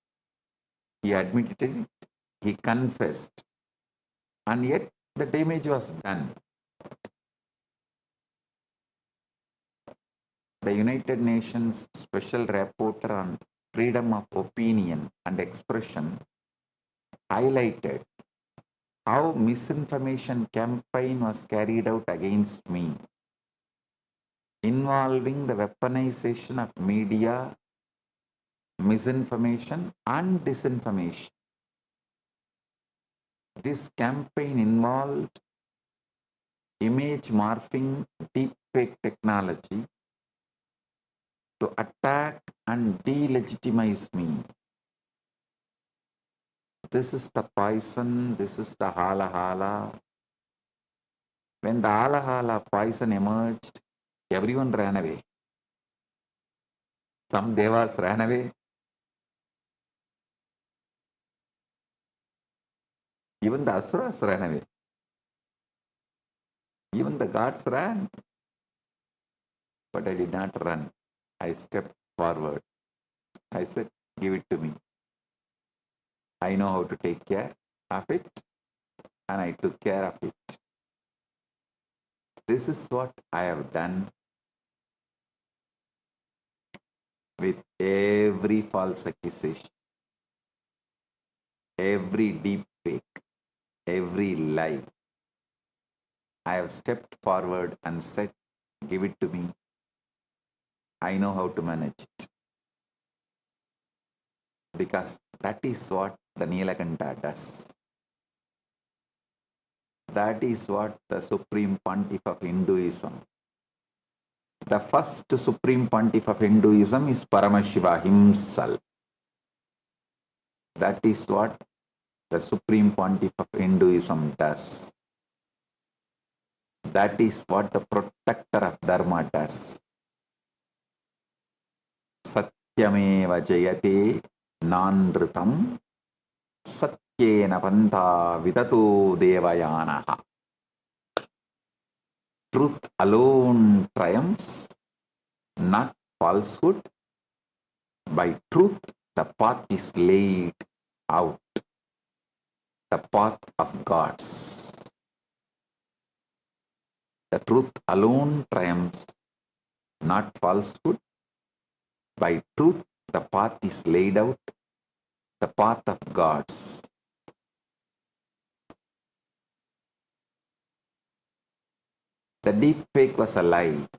he admitted it, he confessed, and yet the damage was done. The United Nations Special Rapporteur on Freedom of Opinion and Expression highlighted how misinformation campaign was carried out against me, involving the weaponization of media, misinformation and disinformation. This campaign involved image morphing deepfake technology to attack and delegitimize me. This is the poison, this is the hala hala. When the hala hala poison emerged, everyone ran away. Some devas ran away. Even the asuras ran away. Even the gods ran. But I did not run. I stepped forward. I said, give it to me. I know how to take care of it, and I took care of it. This is what I have done with every false accusation, every deep fake, every lie. I have stepped forward and said, give it to me. I know how to manage it. Because that is what the Nilakanta does. That is what the Supreme Pontiff of Hinduism. The first Supreme Pontiff of Hinduism is Paramashiva himself. That is what the Supreme Pontiff of Hinduism does. That is what the protector of Dharma does. Satyameva jayate nandritam satyena pantha vidatu devayanaha. Truth alone triumphs, not falsehood. By truth, the path is laid out, the path of gods. The truth alone triumphs, not falsehood. By truth, the path is laid out, the path of gods. The deep fake was a lie.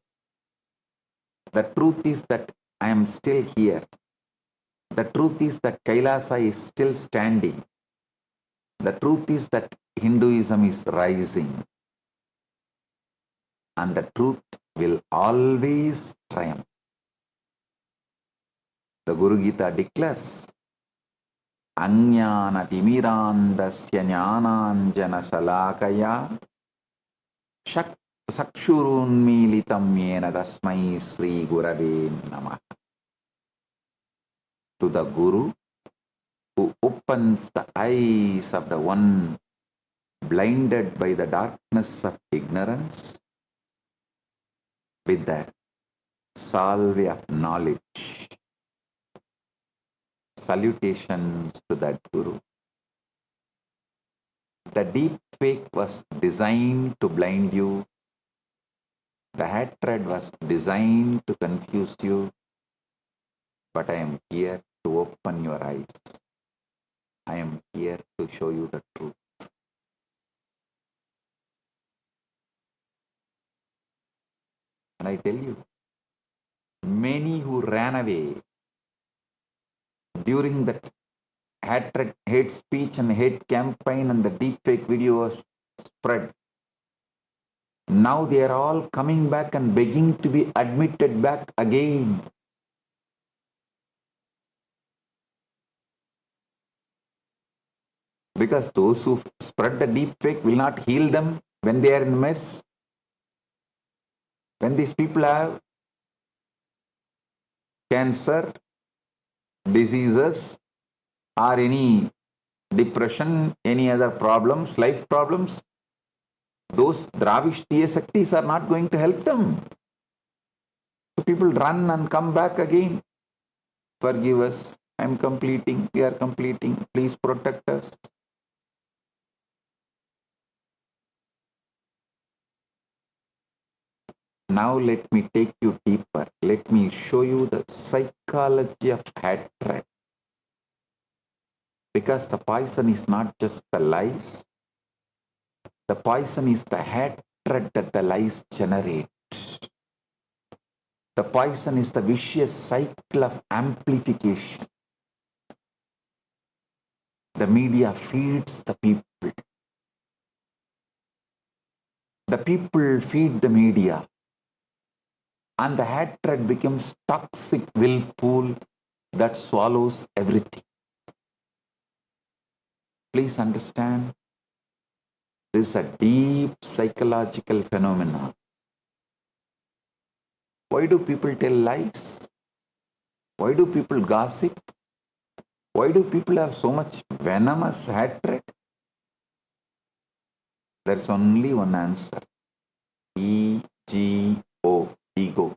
The truth is that I am still here. The truth is that Kailasa is still standing. The truth is that Hinduism is rising. And the truth will always triumph. The Guru Gita declares, Anyana timirandasya jnananjana salakaya sakshurunmilitam yena tasmai Sri Gurave Namah. To the Guru who opens the eyes of the one blinded by the darkness of ignorance with the salve of knowledge. Salutations to that Guru. The deep fake was designed to blind you. The hatred was designed to confuse you. But I am here to open your eyes. I am here to show you the truth. And I tell you, many who ran away during that hatred, hate speech and hate campaign and the deep fake video was spread, now they are all coming back and begging to be admitted back again. Because those who spread the deep fake will not heal them when they are in mess. When these people have cancer, diseases, or any depression, any other problems, life problems, those Dravishtiya Shaktis are not going to help them. So people run and come back again. Forgive us. I am completing. We are completing. Please protect us. Now let me take you deeper. Let me show you the psychology of hatred. Because the poison is not just the lies. The poison is the hatred that the lies generate. The poison is the vicious cycle of amplification. The media feeds the people. The people feed the media. And the hatred becomes toxic whirlpool that swallows everything. Please understand, this is a deep psychological phenomenon. Why do people tell lies? Why do people gossip? Why do people have so much venomous hatred? There's only one answer. E-G-O, ego.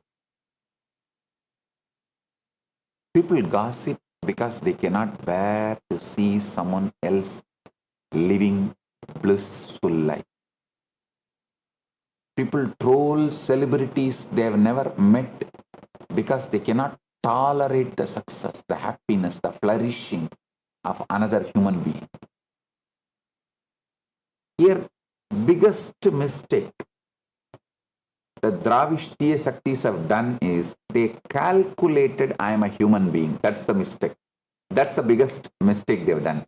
People gossip because they cannot bear to see someone else living blissful life. People troll celebrities they have never met because they cannot tolerate the success, the happiness, the flourishing of another human being. Here, biggest mistake the Dravishtiya Shaktis have done is they calculated I am a human being. That's the mistake. That's the biggest mistake they've done.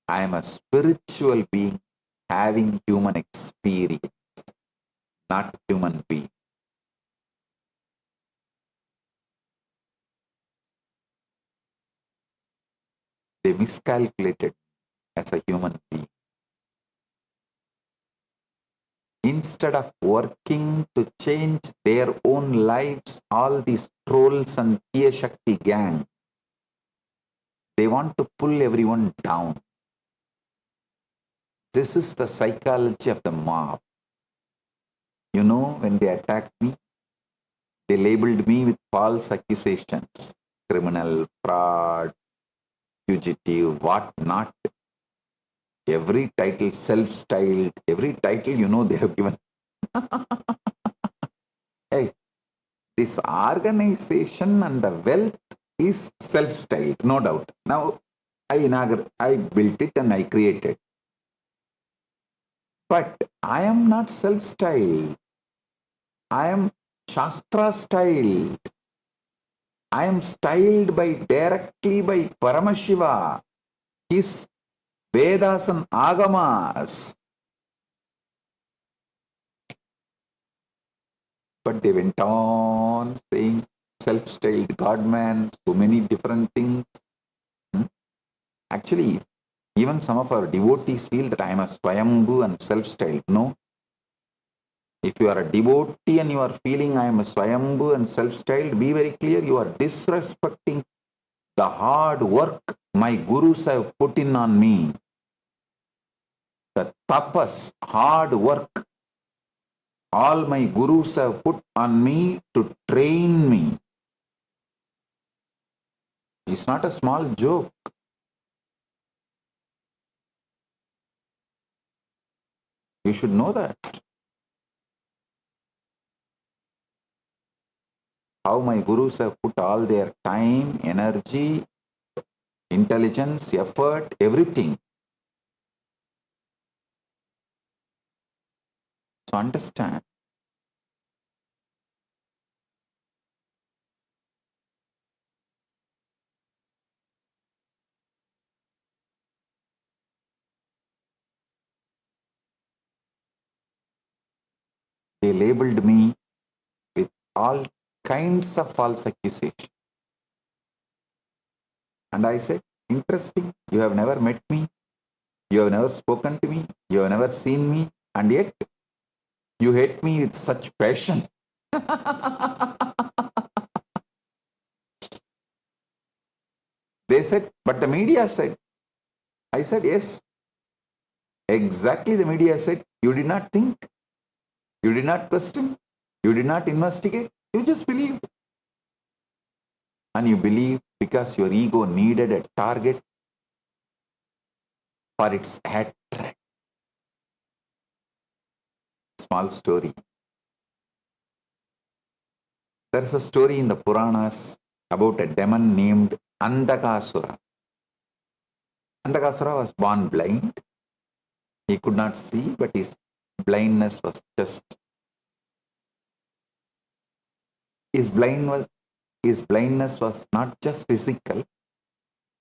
I am a spiritual being having human experience, not human being. They miscalculated as a human being. Instead of working to change their own lives, all these trolls and Tiya Shakti gang, they want to pull everyone down. This is the psychology of the mob. You know, when they attacked me, they labeled me with false accusations. Criminal, fraud, fugitive, what not. Every title, self-styled, every title, you know, they have given. Hey, this organization and the wealth is self-styled, no doubt. Now, I built it and I created. But I am not self-styled. I am Shastra-styled. I am styled directly by Paramashiva, his Vedas and Agamas. But they went on saying self-styled God-man, so many different things. Actually, even some of our devotees feel that I am a Swayambhu and self-styled. No. If you are a devotee and you are feeling I am a Swayambhu and self-styled, be very clear, you are disrespecting the hard work my gurus have put in on me. The tapas, hard work, all my gurus have put on me to train me. It's not a small joke. You should know that. How my gurus have put all their time, energy, intelligence, effort, everything. So understand. They labeled me with all kinds of false accusations. And I said, interesting, you have never met me, you have never spoken to me, you have never seen me, and yet you hate me with such passion. They said, but the media said. I said, yes. Exactly the media said, you did not think, you did not question, you did not investigate, you just believed. And you believed because your ego needed a target for its hatred. Small story. There's a story in the Puranas about a demon named Andakasura. Andakasura was born blind. He could not see, but his blindness was just his blindness was not just physical,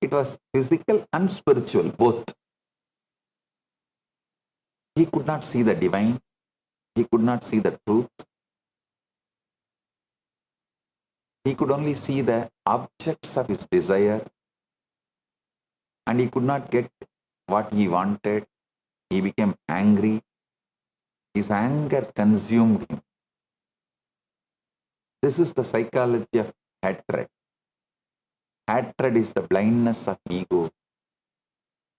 it was physical and spiritual, both. He could not see the divine, he could not see the truth. He could only see the objects of his desire, and he could not get what he wanted. He became angry. His anger consumed him. This is the psychology of hatred. Hatred is the blindness of ego.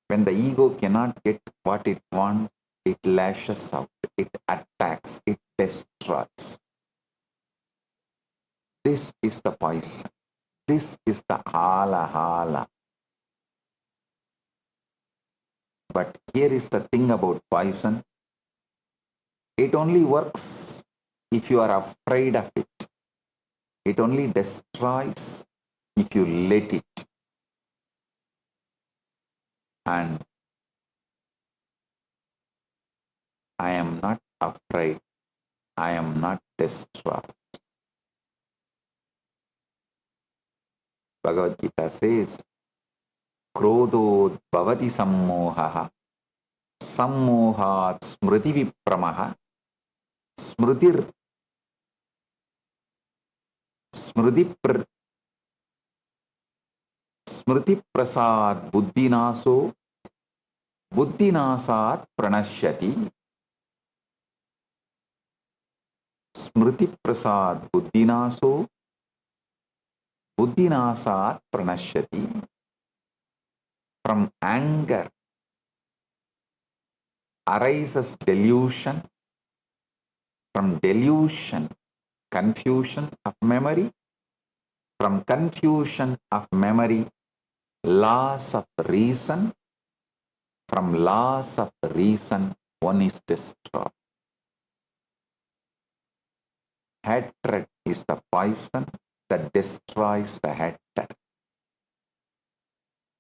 When the ego cannot get what it wants, it lashes out, it attacks, it destroys. This is the poison. This is the hala. But here is the thing about poison. It only works if you are afraid of it. It only destroys if you let it. And I am not afraid. I am not destroyed. Bhagavad Gita says, Krodod bhavati sammohaha, sammohat smriti vipramaha, smriti prasad buddhinaso, buddhinasat pranashyati. Smriti prasad buddhinaso, buddhinasat pranashyati. From anger arises delusion. From delusion, confusion of memory. From confusion of memory, loss of reason. From loss of reason, one is destroyed. Hatred is the poison that destroys the hatred.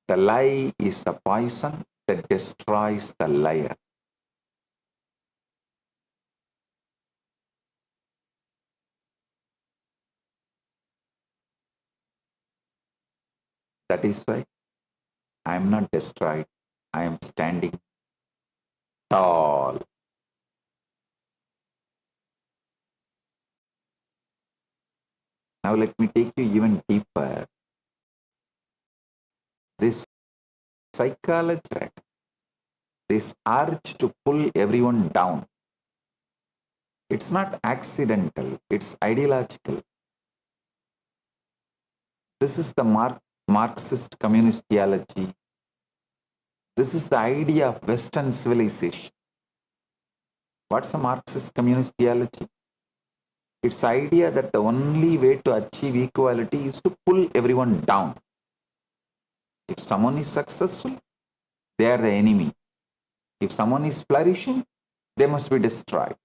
The lie is the poison that destroys the liar. That is why I am not destroyed. I am standing tall. Now let me take you even deeper. This psychology, this urge to pull everyone down, It's not accidental, it's ideological. This is the Marxist communist theology. This is the idea of Western civilization. What's a Marxist communist theology? It's the idea that the only way to achieve equality is to pull everyone down. If someone is successful, they are the enemy. If someone is flourishing, they must be destroyed.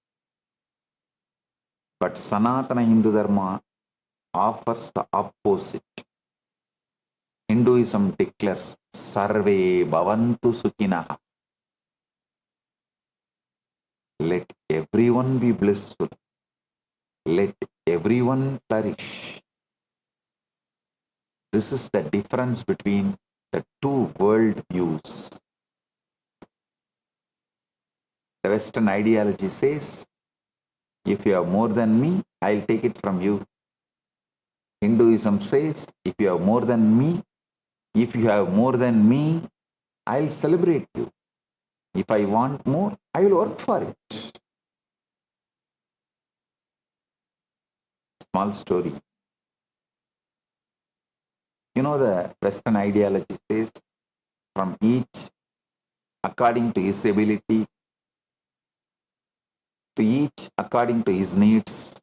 But Sanatana Hindu Dharma offers the opposite. Hinduism declares Sarve Bhavantu Sukhinaha. Let everyone be blissful. Let everyone flourish. This is the difference between the two world views. The Western ideology says, if you have more than me, I'll take it from you. Hinduism says, if you have more than me, I'll celebrate you. If I want more, I will work for it. Small story. You know, the Western ideology says, from each according to his ability, to each according to his needs.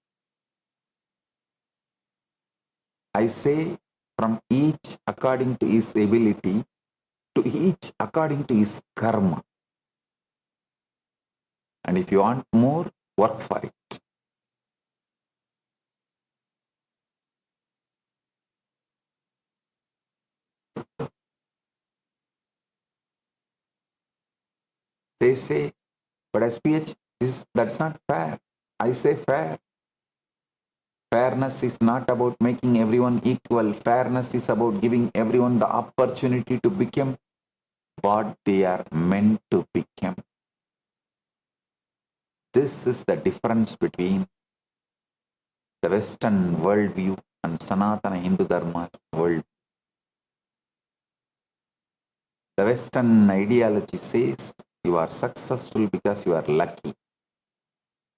I say, from each according to his ability, to each according to his karma. And if you want more, work for it. They say, but SPH, that's not fair. I say fair. Fairness is not about making everyone equal. Fairness is about giving everyone the opportunity to become what they are meant to become. This is the difference between the Western worldview and Sanatana Hindu Dharma's worldview. The Western ideology says you are successful because you are lucky.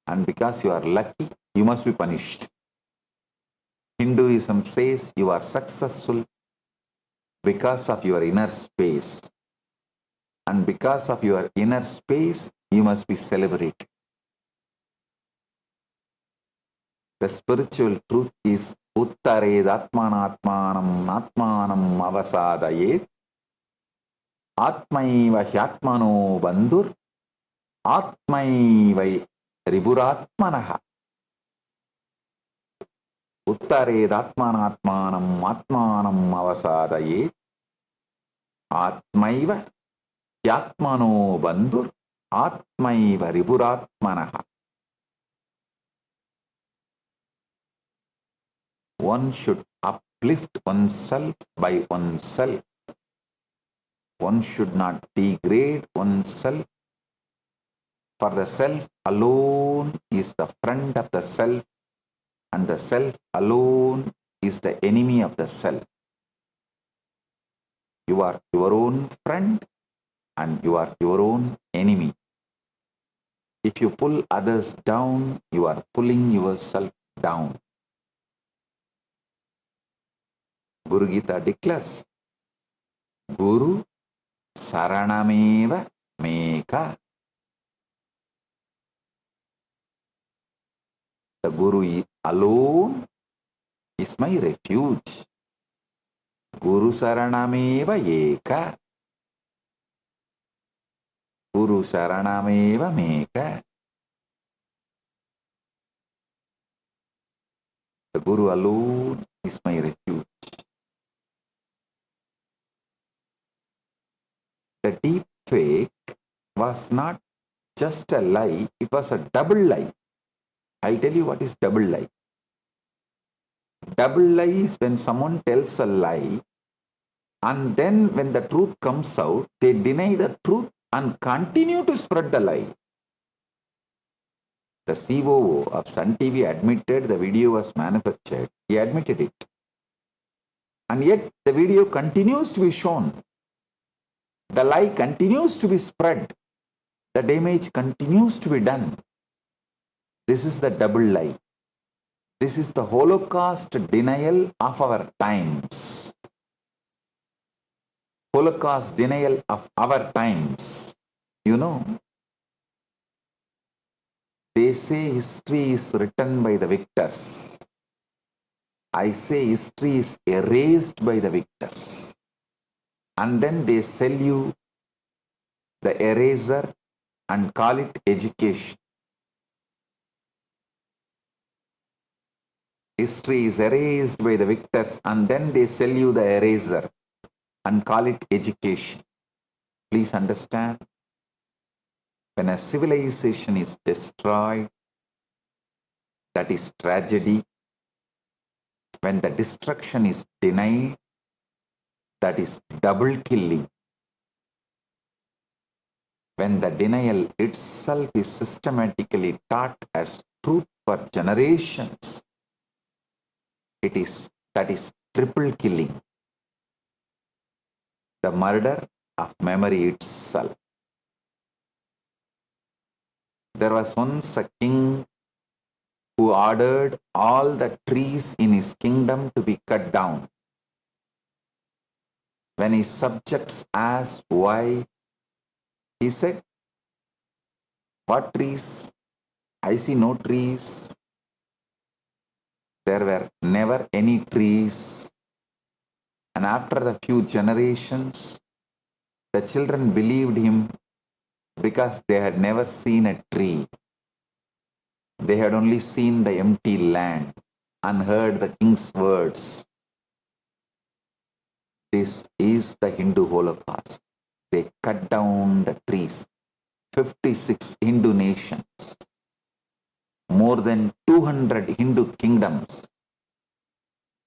And because you are lucky, you must be punished. Hinduism says you are successful because of your inner space. And because of your inner space, you must be celebrated. The spiritual truth is Uttared Atmanatmanam Atmanam Avasadayet Atmaiva Hyatmano Bandhur Atmaiva Riburatmanaha. Uttared Atmanatmanam Atmanam Avasadayet Atmaiva Hyatmano Bandhur Atmaiva Riburatmanaha. One should uplift oneself by oneself. One should not degrade oneself, for the self alone is the friend of the self, and the self alone is the enemy of the self. You are your own friend and you are your own enemy. If you pull others down, you are pulling yourself down. Guru Gita declares, Guru Saranameva Meka. The Guru alone is my refuge. Guru Saranameva Eka. Guru Saranameva Meka. The Guru alone is my refuge. The deep fake was not just a lie, it was a double lie. I'll tell you what is double lie. Double lie is when someone tells a lie and then when the truth comes out, they deny the truth and continue to spread the lie. The COO of Sun TV admitted the video was manufactured. He admitted it. And yet the video continues to be shown. The lie continues to be spread. The damage continues to be done. This is the double lie. This is the Holocaust denial of our times. Holocaust denial of our times. You know, they say history is written by the victors. I say history is erased by the victors. And then they sell you the eraser and call it education. History is erased by the victors and then they sell you the eraser and call it education. Please understand, when a civilization is destroyed, that is tragedy. When the destruction is denied, that is double killing. When the denial itself is systematically taught as truth for generations, that is triple killing. The murder of memory itself. There was once a king who ordered all the trees in his kingdom to be cut down. When his subjects asked why, he said, "What trees? I see no trees." There were never any trees. And after the few generations, the children believed him because they had never seen a tree. They had only seen the empty land and heard the king's words. This is the Hindu Holocaust. They cut down the trees. 56 Hindu nations, more than 200 Hindu kingdoms,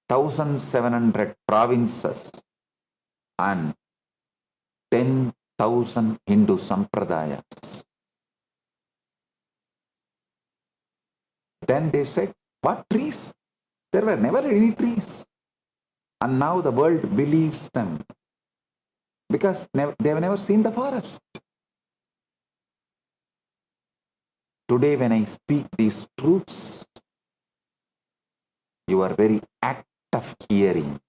1,700 provinces, and 10,000 Hindu sampradayas. Then they said, "What trees? There were never any trees." And now the world believes them because they have never seen the forest. Today, when I speak these truths, your very act of hearing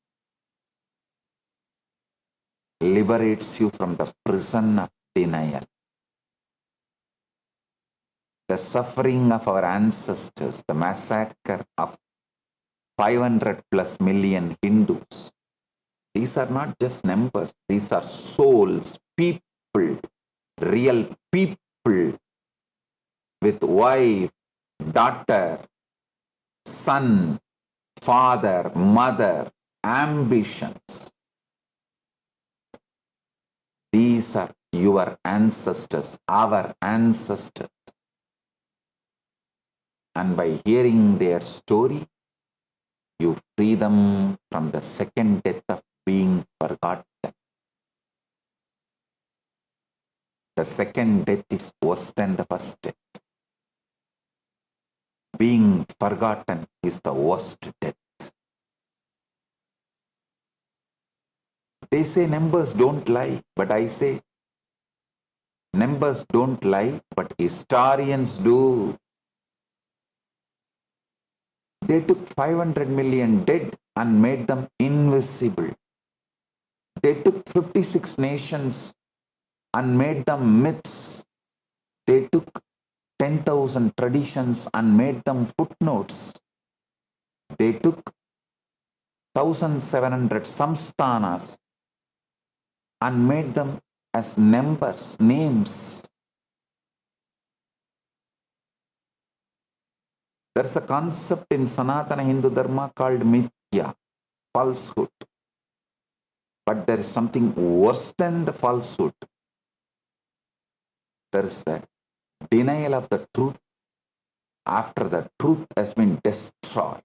liberates you from the prison of denial. The suffering of our ancestors, the massacre of 500 plus million Hindus, these are not just numbers, these are souls, people, real people with wife, daughter, son, father, mother, ambitions. These are your ancestors, our ancestors. And by hearing their story, you free them from the second death of being forgotten. The second death is worse than the first death. Being forgotten is the worst death. They say numbers don't lie, but I say numbers don't lie, but historians do. They took 500 million dead and made them invisible. They took 56 nations and made them myths. They took 10,000 traditions and made them footnotes. They took 1,700 samsthanas and made them as numbers, names. There is a concept in Sanatana Hindu Dharma called mithya, falsehood. But there is something worse than the falsehood. There is a denial of the truth after the truth has been destroyed.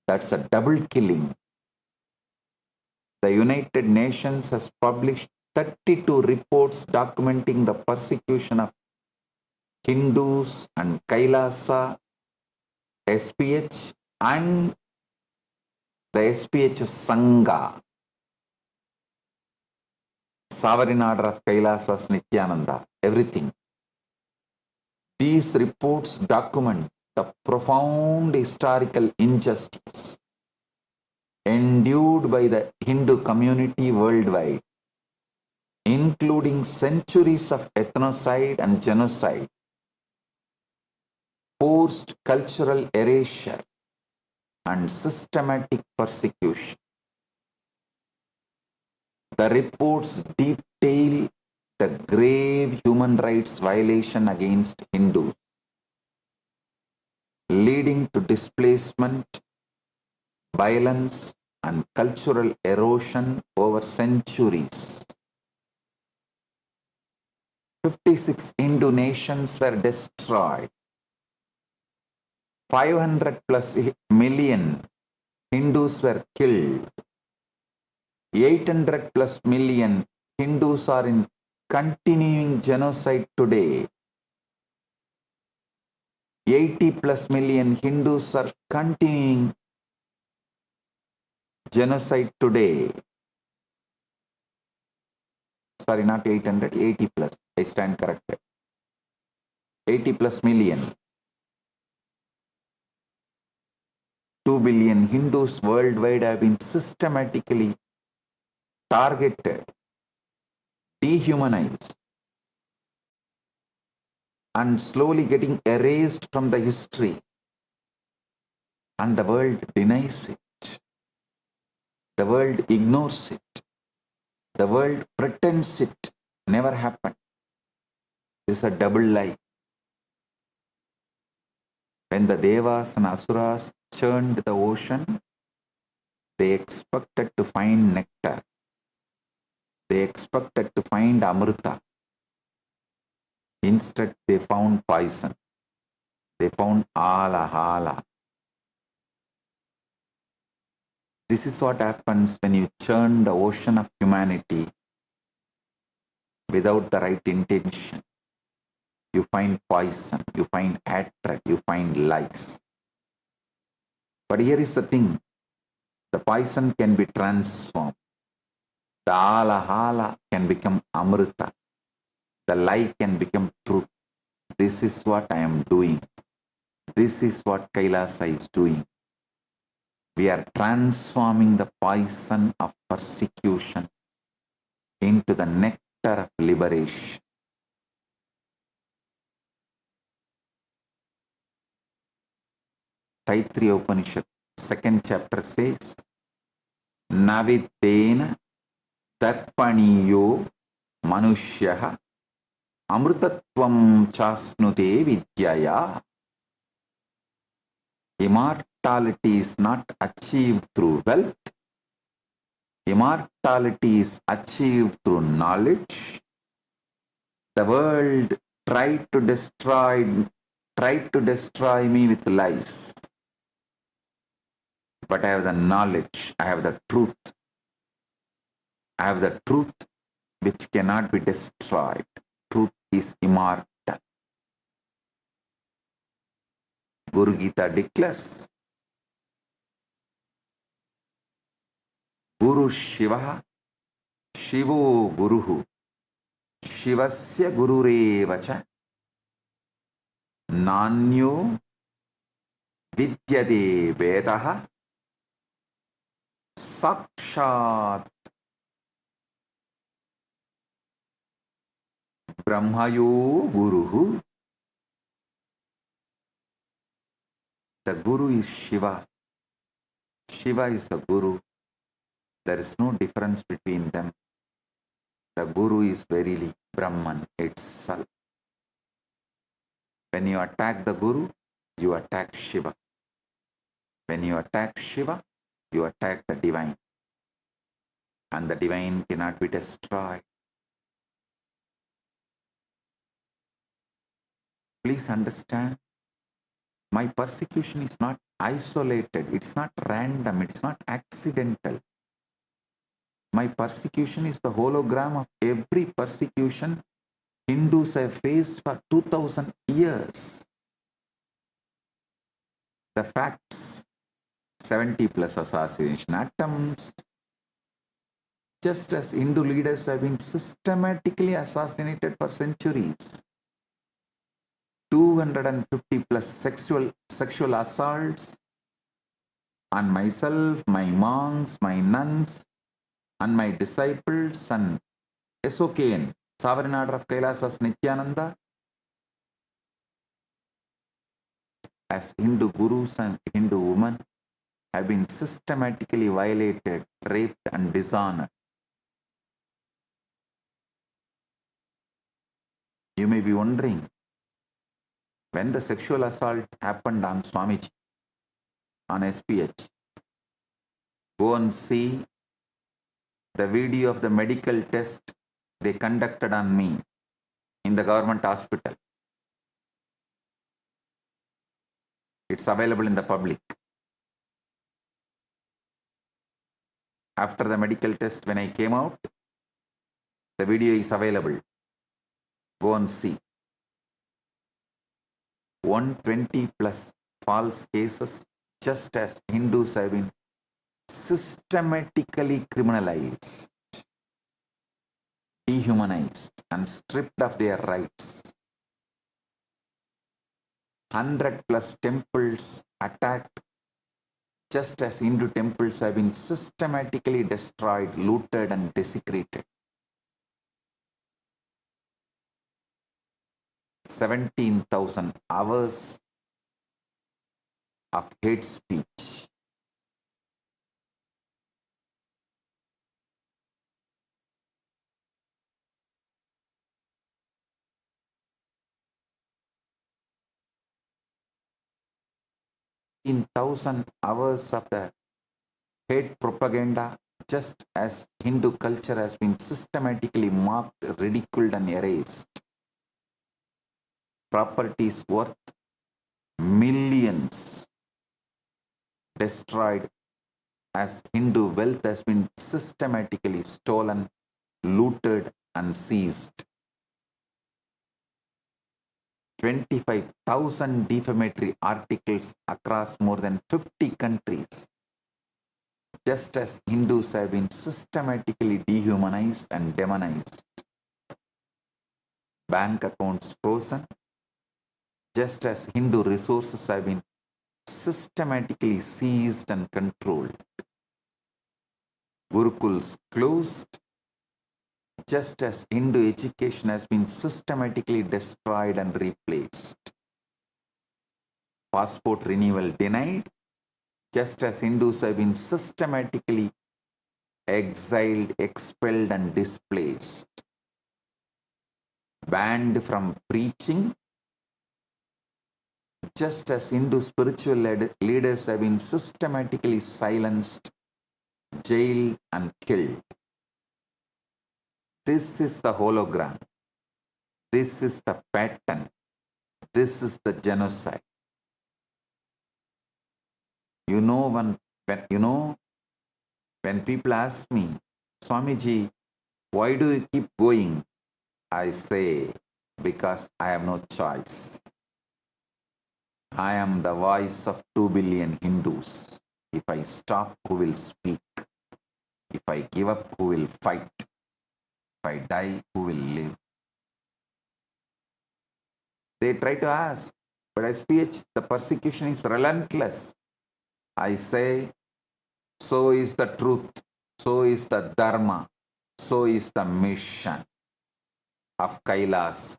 That's a double killing. The United Nations has published 32 reports documenting the persecution of Hindus and KAILASA, SPH, and the SPH Sangha, Sovereign Order of KAILASA's Nithyananda, everything. These reports document the profound historical injustice endured by the Hindu community worldwide, including centuries of ethnocide and genocide, forced cultural erasure, and systematic persecution. The reports detail the grave human rights violation against Hindus, leading to displacement, violence, and cultural erosion over centuries. 56 Hindu nations were destroyed. 500 plus million Hindus were killed. 800 plus million Hindus are in continuing genocide today. 80 plus million Hindus are continuing genocide today. Sorry, not 800, 80 plus. I stand corrected. 80 plus million. 2 billion Hindus worldwide have been systematically targeted, dehumanized, and slowly getting erased from the history. And the world denies it. The world ignores it. The world pretends it never happened. This is a double lie. When the Devas and Asuras churned the ocean, they expected to find nectar. They expected to find Amrita. Instead, they found poison. They found Alahala. This is what happens when you churn the ocean of humanity without the right intention. You find poison, you find hatred, you find lies. But here is the thing. The poison can be transformed. The Alahala can become Amrita. The lie can become truth. This is what I am doing. This is what Kailasa is doing. We are transforming the poison of persecution into the nectar of liberation. Taittiriya Upanishad, 2nd chapter says, Navidena Darpaniyo Manushyaha Amrutatvam Chasnute Vidyaya. Immortality is not achieved through wealth. Immortality is achieved through knowledge. The world tried to destroy me with lies. But I have the knowledge, I have the truth. I have the truth which cannot be destroyed. Truth is immortal. Guru Gita declares, Guru Shiva, Shivo Guruhu, Shivasya Gururevacha, Nanyo Vidyade Vedaha, Sakshat Brahmayo Guruhu. The Guru is Shiva. Shiva is the Guru. There is no difference between them. The Guru is verily Brahman itself. When you attack the Guru, you attack Shiva. When you attack Shiva, you attack the divine. And the divine cannot be destroyed. Please understand, my persecution is not isolated. It's not random. It's not accidental. My persecution is the hologram of every persecution Hindus have faced for 2000 years. The facts, 70 plus assassination attempts, just as Hindu leaders have been systematically assassinated for centuries. 250 plus sexual assaults on myself, my monks, my nuns, and my disciples, and SOKN, Sovereign Order of KAILASA's Nithyananda, as Hindu gurus and Hindu women have been systematically violated, raped, and dishonored. You may be wondering, when the sexual assault happened on Swamiji, on SPH, go and see the video of the medical test they conducted on me in the government hospital. It's available in the public. After the medical test, when I came out, the video is available. Go and see. 120 plus false cases, just as Hindus have been systematically criminalized, dehumanized, and stripped of their rights. 100 plus temples attacked, just as Hindu temples have been systematically destroyed, looted, and desecrated. 17,000 hours of hate speech. In 1,000 hours of the hate propaganda, just as Hindu culture has been systematically mocked, ridiculed, and erased. Properties worth millions destroyed, as Hindu wealth has been systematically stolen, looted, and seized. 25,000 defamatory articles across more than 50 countries, just as Hindus have been systematically dehumanized and demonized. Bank accounts frozen, just as Hindu resources have been systematically seized and controlled. Gurukuls closed, just as Hindu education has been systematically destroyed and replaced. Passport renewal denied, just as Hindus have been systematically exiled, expelled, and displaced. Banned from preaching, just as Hindu spiritual leaders have been systematically silenced, jailed, and killed. This is the hologram. This is the pattern. This is the genocide. When people ask me, Swamiji, why do you keep going? I say, because I have no choice. I am the voice of 2 billion Hindus. If I stop, who will speak? If I give up, who will fight? If I die, who will live? They try to ask, but SPH, the persecution is relentless. I say, so is the truth, so is the Dharma, so is the mission of Kailasa.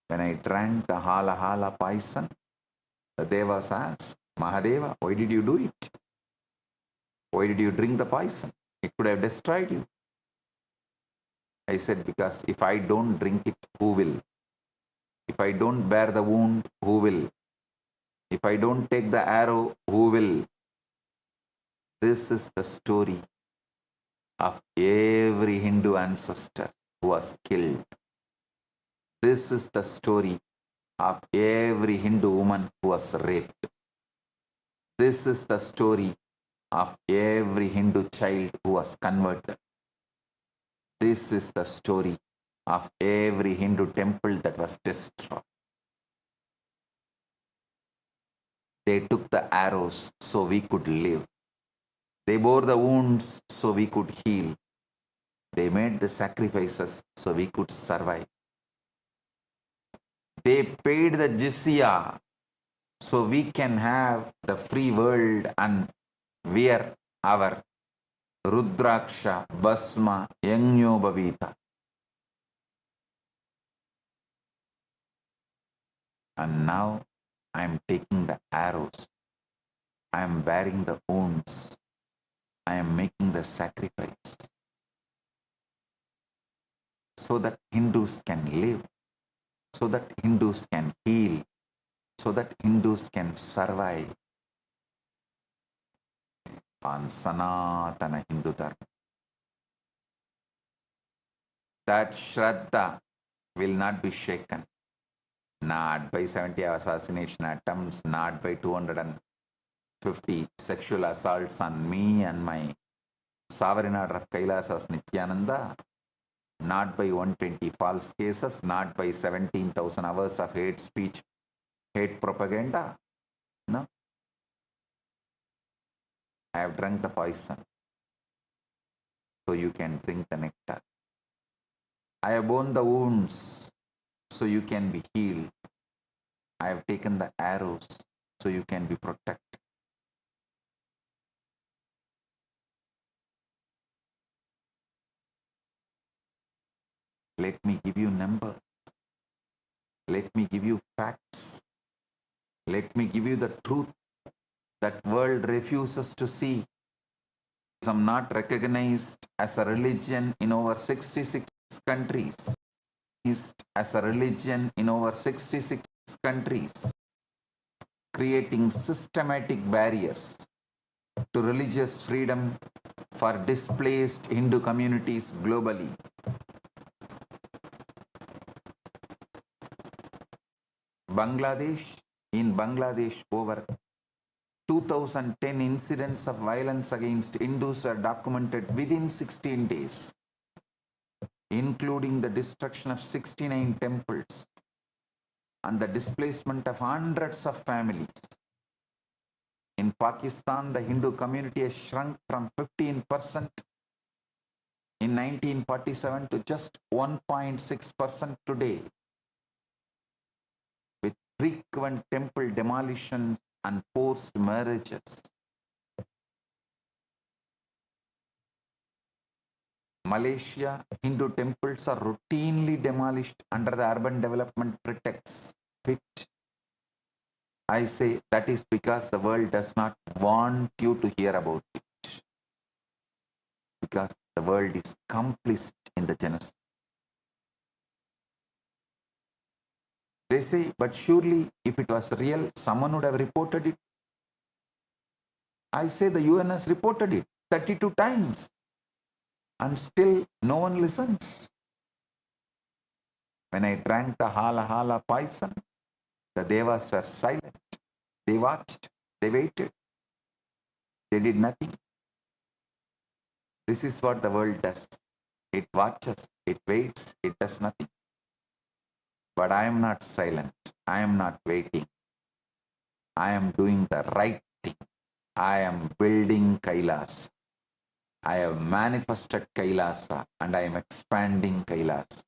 When I drank the hala hala poison, the Devas asked, Mahadeva, why did you do it? Why did you drink the poison? It could have destroyed you. I said, because if I don't drink it, who will? If I don't bear the wound, who will? If I don't take the arrow, who will? This is the story of every Hindu ancestor who was killed. This is the story of every Hindu woman who was raped. This is the story of every Hindu child who was converted. This is the story of every Hindu temple that was destroyed. They took the arrows so we could live. They bore the wounds so we could heal. They made the sacrifices so we could survive. They paid the jizya so we can have the free world and wear our Rudraksha, Basma, Yajño Bhavita. And now I am taking the arrows. I am bearing the wounds. I am making the sacrifice so that Hindus can live, so that Hindus can heal, so that Hindus can survive on Sanatana Hindu Dharma. That Shraddha will not be shaken, not by 70 assassination attempts, not by 250 sexual assaults on me and my sovereign order of KAILASA's Nithyananda, not by 120 false cases, not by 17,000 hours of hate speech, hate propaganda. No. I have drunk the poison, so you can drink the nectar. I have borne the wounds, so you can be healed. I have taken the arrows, so you can be protected. Let me give you numbers. Let me give you facts. Let me give you the truth that world refuses to see. Islam not recognized as a religion in over 66 countries. As a religion in over 66 countries, creating systematic barriers to religious freedom for displaced Hindu communities globally. In Bangladesh, over 2010 incidents of violence against Hindus were documented within 16 days, including the destruction of 69 temples and the displacement of hundreds of families. In Pakistan, the Hindu community has shrunk from 15% in 1947 to just 1.6% today, with frequent temple demolitions and forced marriages. Malaysia, Hindu temples are routinely demolished under the urban development pretext. Which I say that is because the world does not want you to hear about it. Because the world is complicit in the genocide. They say, but surely if it was real, someone would have reported it. I say the UN has reported it 32 times and still no one listens. When I drank the hala hala poison, the devas were silent. They watched, they waited. They did nothing. This is what the world does. It watches, it waits, it does nothing. But I am not silent. I am not waiting. I am doing the right thing. I am building Kailasa. I have manifested Kailasa and I am expanding Kailasa.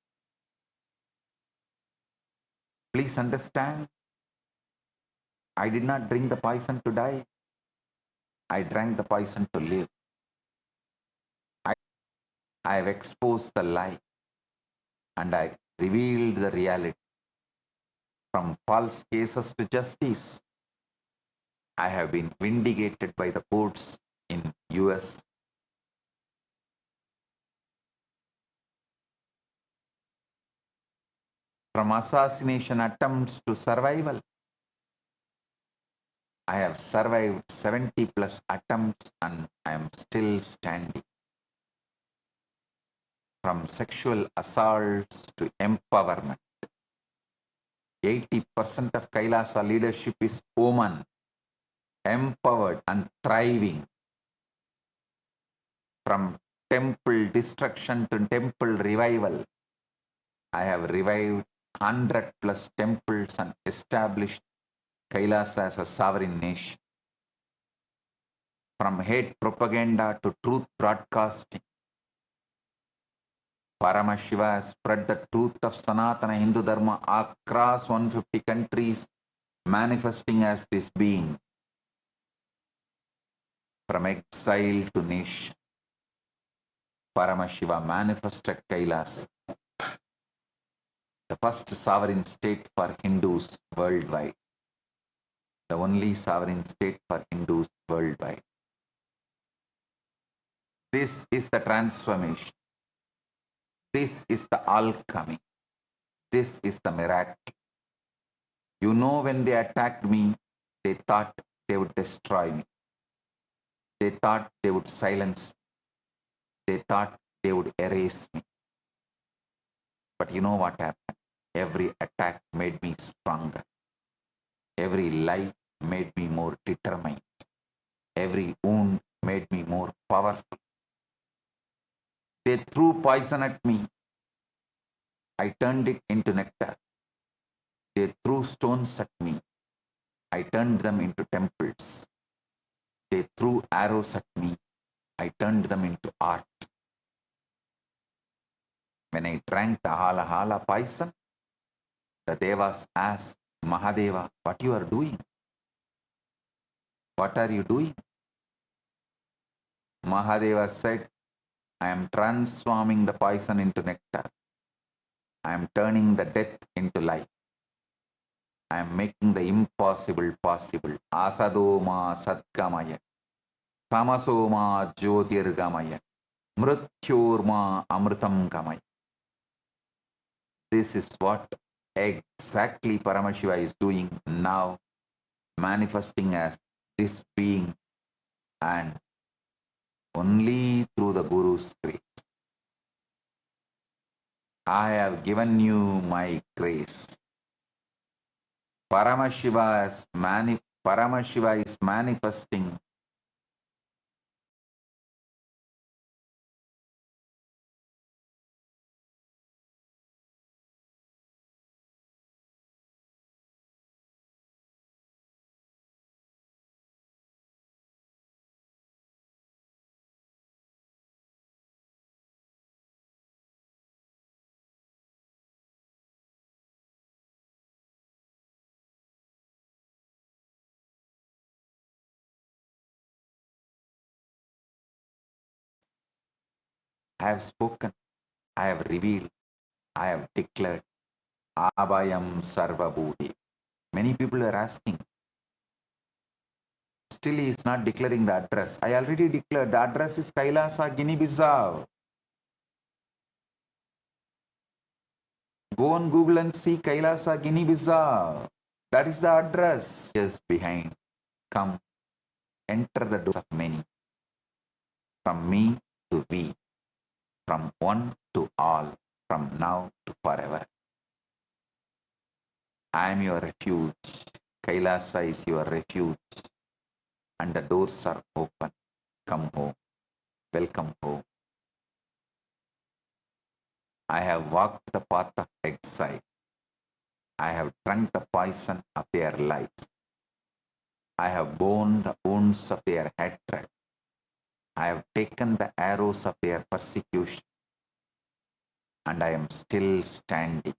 Please understand, I did not drink the poison to die. I drank the poison to live. I have exposed the lie and I revealed the reality. From false cases to justice, I have been vindicated by the courts in US. From assassination attempts to survival, I have survived 70 plus attempts and I am still standing. From sexual assaults to empowerment, 80% of Kailasa leadership is women, empowered and thriving. From temple destruction to temple revival, I have revived 100 plus temples and established Kailasa as a sovereign nation. From hate propaganda to truth broadcasting, Paramashiva has spread the truth of Sanatana Hindu Dharma across 150 countries, manifesting as this being. From exile to nation, Paramashiva manifested Kailasa, the first sovereign state for Hindus worldwide, the only sovereign state for Hindus worldwide. This is the transformation. This is the alchemy. This is the miracle. You know, when they attacked me, they thought they would destroy me. They thought they would silence me. They thought they would erase me. But you know what happened? Every attack made me stronger. Every lie made me more determined. Every wound made me more powerful. They threw poison at me. I turned it into nectar. They threw stones at me. I turned them into temples. They threw arrows at me. I turned them into art. When I drank the hala hala poison, the devas asked Mahadeva, what you are doing? What are you doing? Mahadeva said, I am transforming the poison into nectar. I am turning the death into life. I am making the impossible possible. Asadoma satkamaya. Tamasoma jyotirgamaya. Mrityorma amritam gamaya. This is what exactly Paramashiva is doing now, manifesting as this being, and only through the Guru's grace. I have given you my grace. Paramashiva is manifesting I have spoken, I have revealed, I have declared. Abhayam Sarvabhutebhyo. Many people are asking, still he is not declaring the address. I already declared the address is Kailasa, Guinea-Bissau. Go on Google and see Kailasa, Guinea-Bissau. That is the address. Just behind. Come, enter the doors of many. From me to we. From one to all. From now to forever. I am your refuge. Kailasa is your refuge. And the doors are open. Come home. Welcome home. I have walked the path of exile. I have drunk the poison of their lives. I have borne the wounds of their hatred. I have taken the arrows of their persecution. And I am still standing.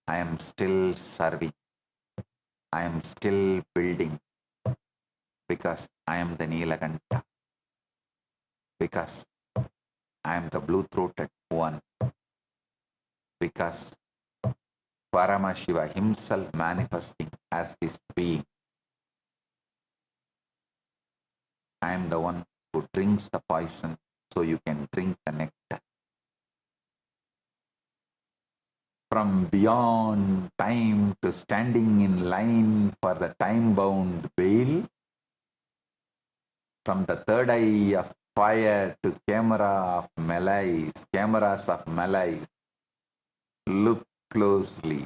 I am still serving. I am still building. Because I am the Nilakanta. Because I am the blue-throated one. Because Paramashiva himself manifesting as this being. I am the one who drinks the poison so you can drink the nectar. From beyond time to standing in line for the time-bound bail, from the third eye of fire to cameras of malice, look closely.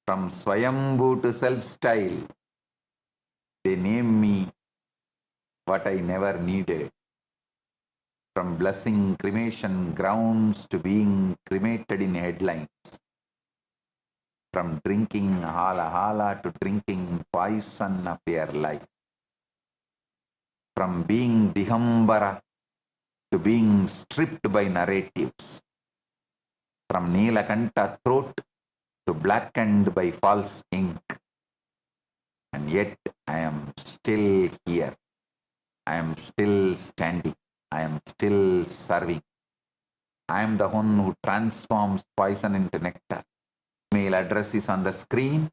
From Swayambhu to self-style, they name me what I never needed. From blessing cremation grounds to being cremated in headlines. From drinking hala hala to drinking poison of their life. From being Dihambara to being stripped by narratives, from Neelakanta throat to blackened by false ink. And yet I am still here. I am still standing. I am still serving. I am the one who transforms poison into nectar. Mail address is on the screen.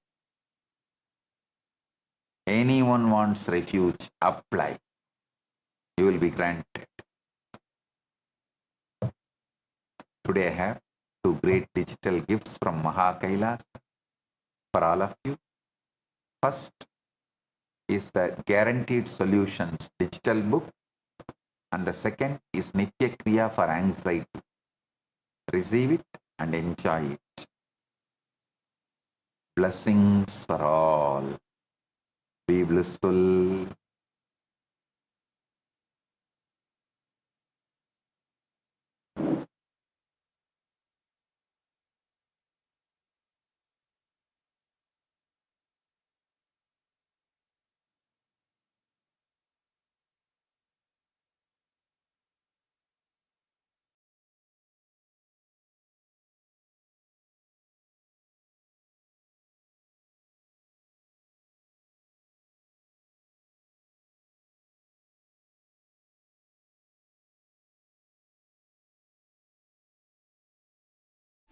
Anyone wants refuge, apply. You will be granted. Today I have two great digital gifts from KAILASA for all of you. First is the Guaranteed Solutions digital book, and the second is Nitya Kriya for anxiety. Receive it and enjoy it. Blessings for all. Be blissful.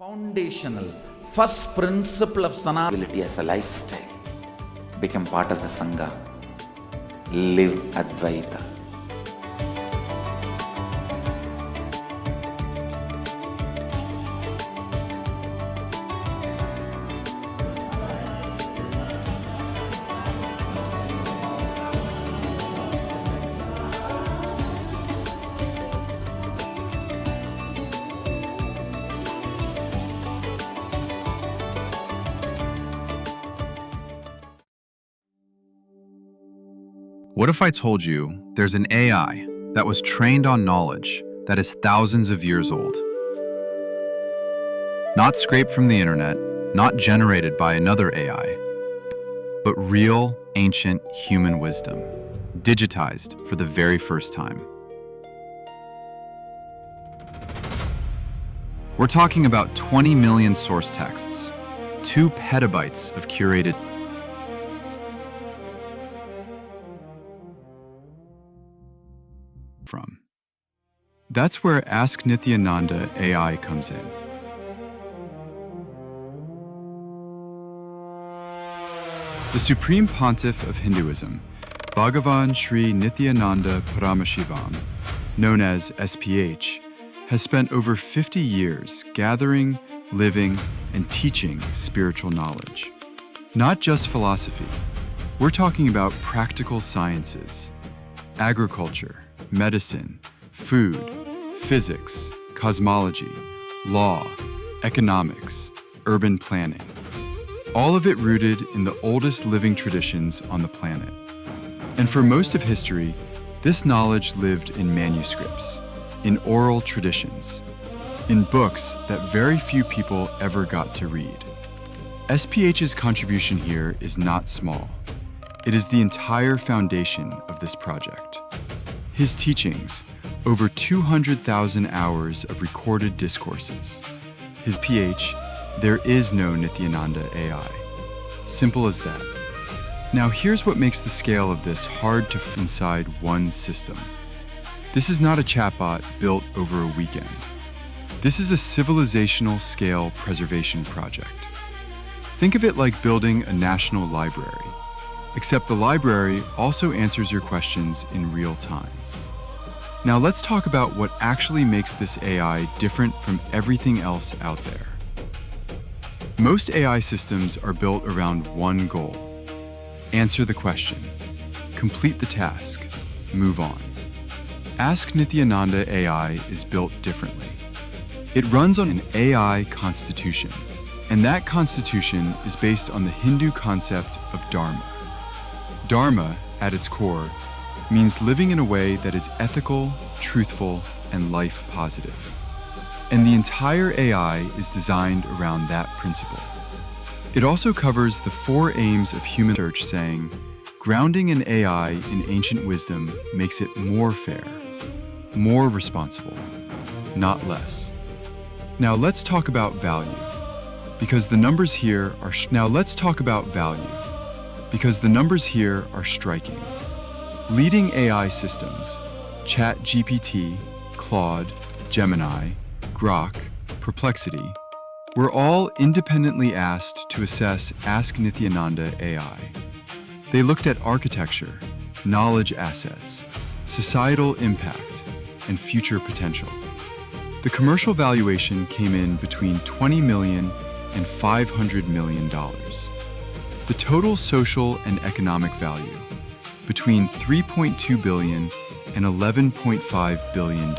Foundational, first principle of Sanatana as a lifestyle. Become part of the Sangha. Live Advaita. What if I told you there's an AI that was trained on knowledge that is thousands of years old? Not scraped from the internet, not generated by another AI, but real, ancient human wisdom, digitized for the very first time. We're talking about 20 million source texts, 2 petabytes of curated from. That's where Ask Nithyananda AI comes in. The Supreme Pontiff of Hinduism, Bhagavan Sri Nityananda Paramashhivam, known as SPH, has spent over 50 years gathering, living, and teaching spiritual knowledge. Not just philosophy. We're talking about practical sciences, agriculture, medicine, food, physics, cosmology, law, economics, urban planning. All of it rooted in the oldest living traditions on the planet. And for most of history, this knowledge lived in manuscripts, in oral traditions, in books that very few people ever got to read. SPH's contribution here is not small. It is the entire foundation of this project. His teachings, over 200,000 hours of recorded discourses. His PH, there is no Nithyananda AI. Simple as that. Now here's what makes the scale of this hard to fit inside one system. This is not a chatbot built over a weekend. This is a civilizational scale preservation project. Think of it like building a national library, except the library also answers your questions in real time. Now let's talk about what actually makes this AI different from everything else out there. Most AI systems are built around one goal. Answer the question, complete the task, move on. Ask Nithyananda AI is built differently. It runs on an AI constitution, and that constitution is based on the Hindu concept of Dharma. Dharma, at its core, means living in a way that is ethical, truthful, and life positive. And the entire AI is designed around that principle. It also covers the 4 aims of human research, saying, grounding an AI in ancient wisdom makes it more fair, more responsible, not less. Now let's talk about value, because the numbers here are striking. Leading AI systems, ChatGPT, Claude, Gemini, Grok, Perplexity, were all independently asked to assess Ask Nithyananda AI. They looked at architecture, knowledge assets, societal impact, and future potential. The commercial valuation came in between $20 million and $500 million. The total social and economic value, between $3.2 billion and $11.5 billion.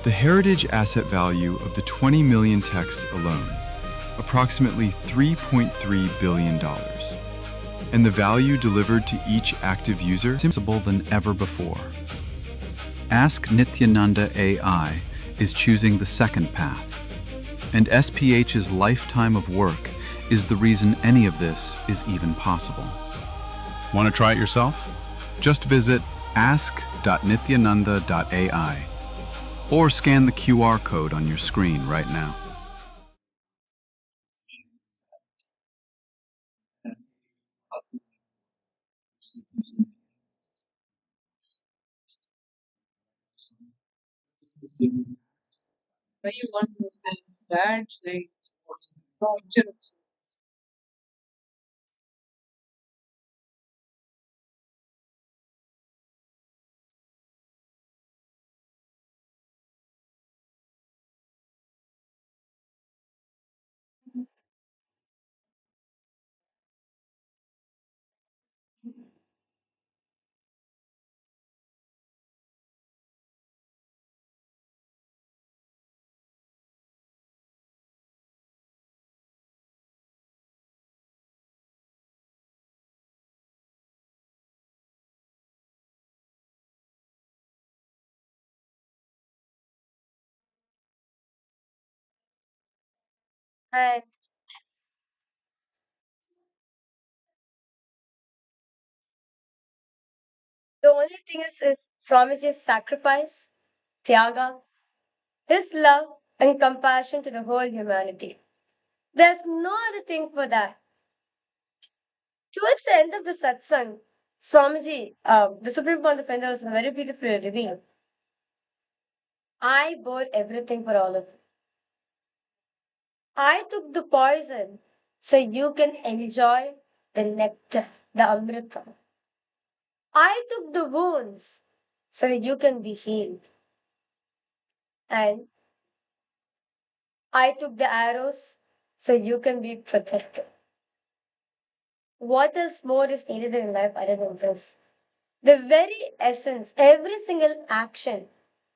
The heritage asset value of the 20 million texts alone, approximately $3.3 billion. And the value delivered to each active user, Simple than ever before. Ask Nithyananda AI is choosing the second path, and SPH's lifetime of work is the reason any of this is even possible. Want to try it yourself? Just visit ask.nithyananda.ai or scan the QR code on your screen right now. And the only thing is Swamiji's sacrifice, Tyaga, his love and compassion to the whole humanity. There's no other thing for that. Towards the end of the satsang, Swamiji, the Supreme Pontiff of Hinduism, very beautifully revealed, I bore everything for all of you. I took the poison so you can enjoy the nectar, the amrita. I took the wounds so that you can be healed. And I took the arrows so you can be protected. What else more is needed in life other than this? The very essence, every single action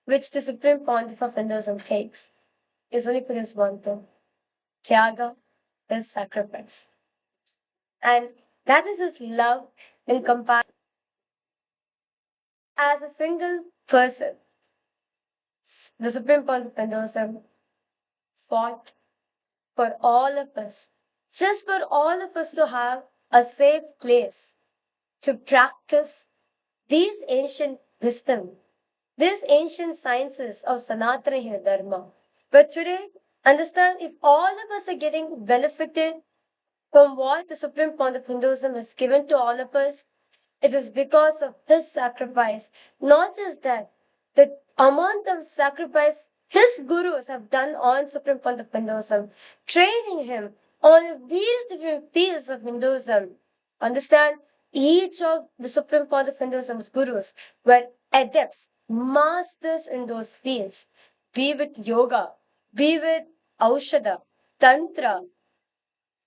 which the Supreme Pontiff of Hinduism takes is only for this one thing. Tyaga is sacrifice. And that is his love and compassion. As a single person, the Supreme Pontiff of Hinduism fought for all of us, just for all of us to have a safe place to practice these ancient wisdom, these ancient sciences of Sanatana Hindu Dharma. But today, understand, if all of us are getting benefited from what the Supreme Pontiff of Hinduism has given to all of us, it is because of his sacrifice. Not just that, the amount of sacrifice his gurus have done on Supreme Pontiff of Hinduism, training him on various different fields of Hinduism. Understand, each of the Supreme Pontiff of Hinduism's gurus were adepts, masters in those fields, be it yoga, be it Aushada, Tantra,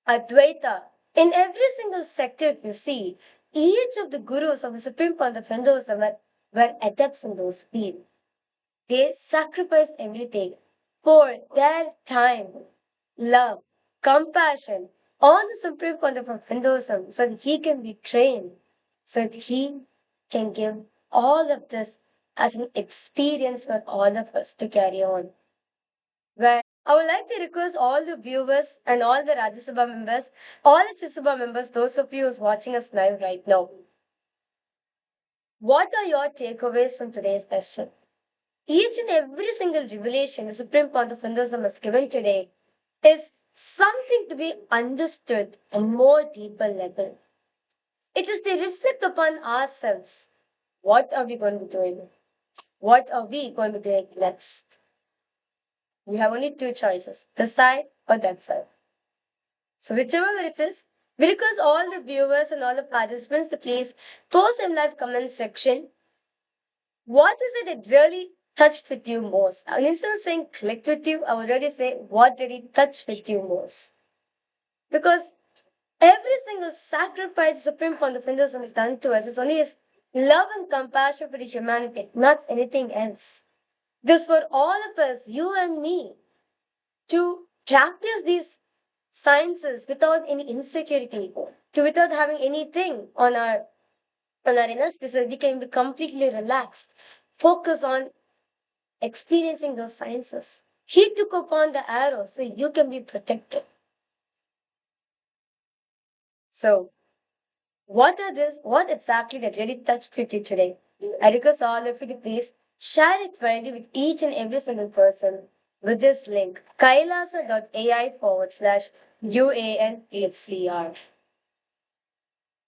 Advaita. In every single sector, if you see, each of the gurus of the Supreme Pontiff of Hinduism were adepts in those fields. They sacrificed everything for their time, love, compassion on the Supreme Pontiff of Hinduism so that he can be trained, so that he can give all of this as an experience for all of us to carry on. Where I would like to request all the viewers and all the Rajya Sabha members, all the Chit Sabha members, those of you who's watching us live right now. What are your takeaways from today's session? each and every single revelation the Supreme Pontiff of Hinduism has given today is something to be understood on a more deeper level. It is to reflect upon ourselves. What are we going to be doing? What are we going to be doing next? We have only two choices, this side or that side. So whichever it is, we request all the viewers and all the participants to please post in live comment section. What is it that really touched with you most? And instead of saying clicked with you, I would really say what really touched with you most. Because every single sacrifice the Supreme Pontiff of Hinduism has done to us is only his love and compassion for the humanity, not anything else. This for all of us, you and me, to practice these sciences without any insecurity, without having anything on our inner space, so we can be completely relaxed, focus on experiencing those sciences. He took upon the arrow so you can be protected. So, what exactly that really touched with you today? I request all of you to please share it widely with each and every single person with this link, kailasa.ai/UANHCR.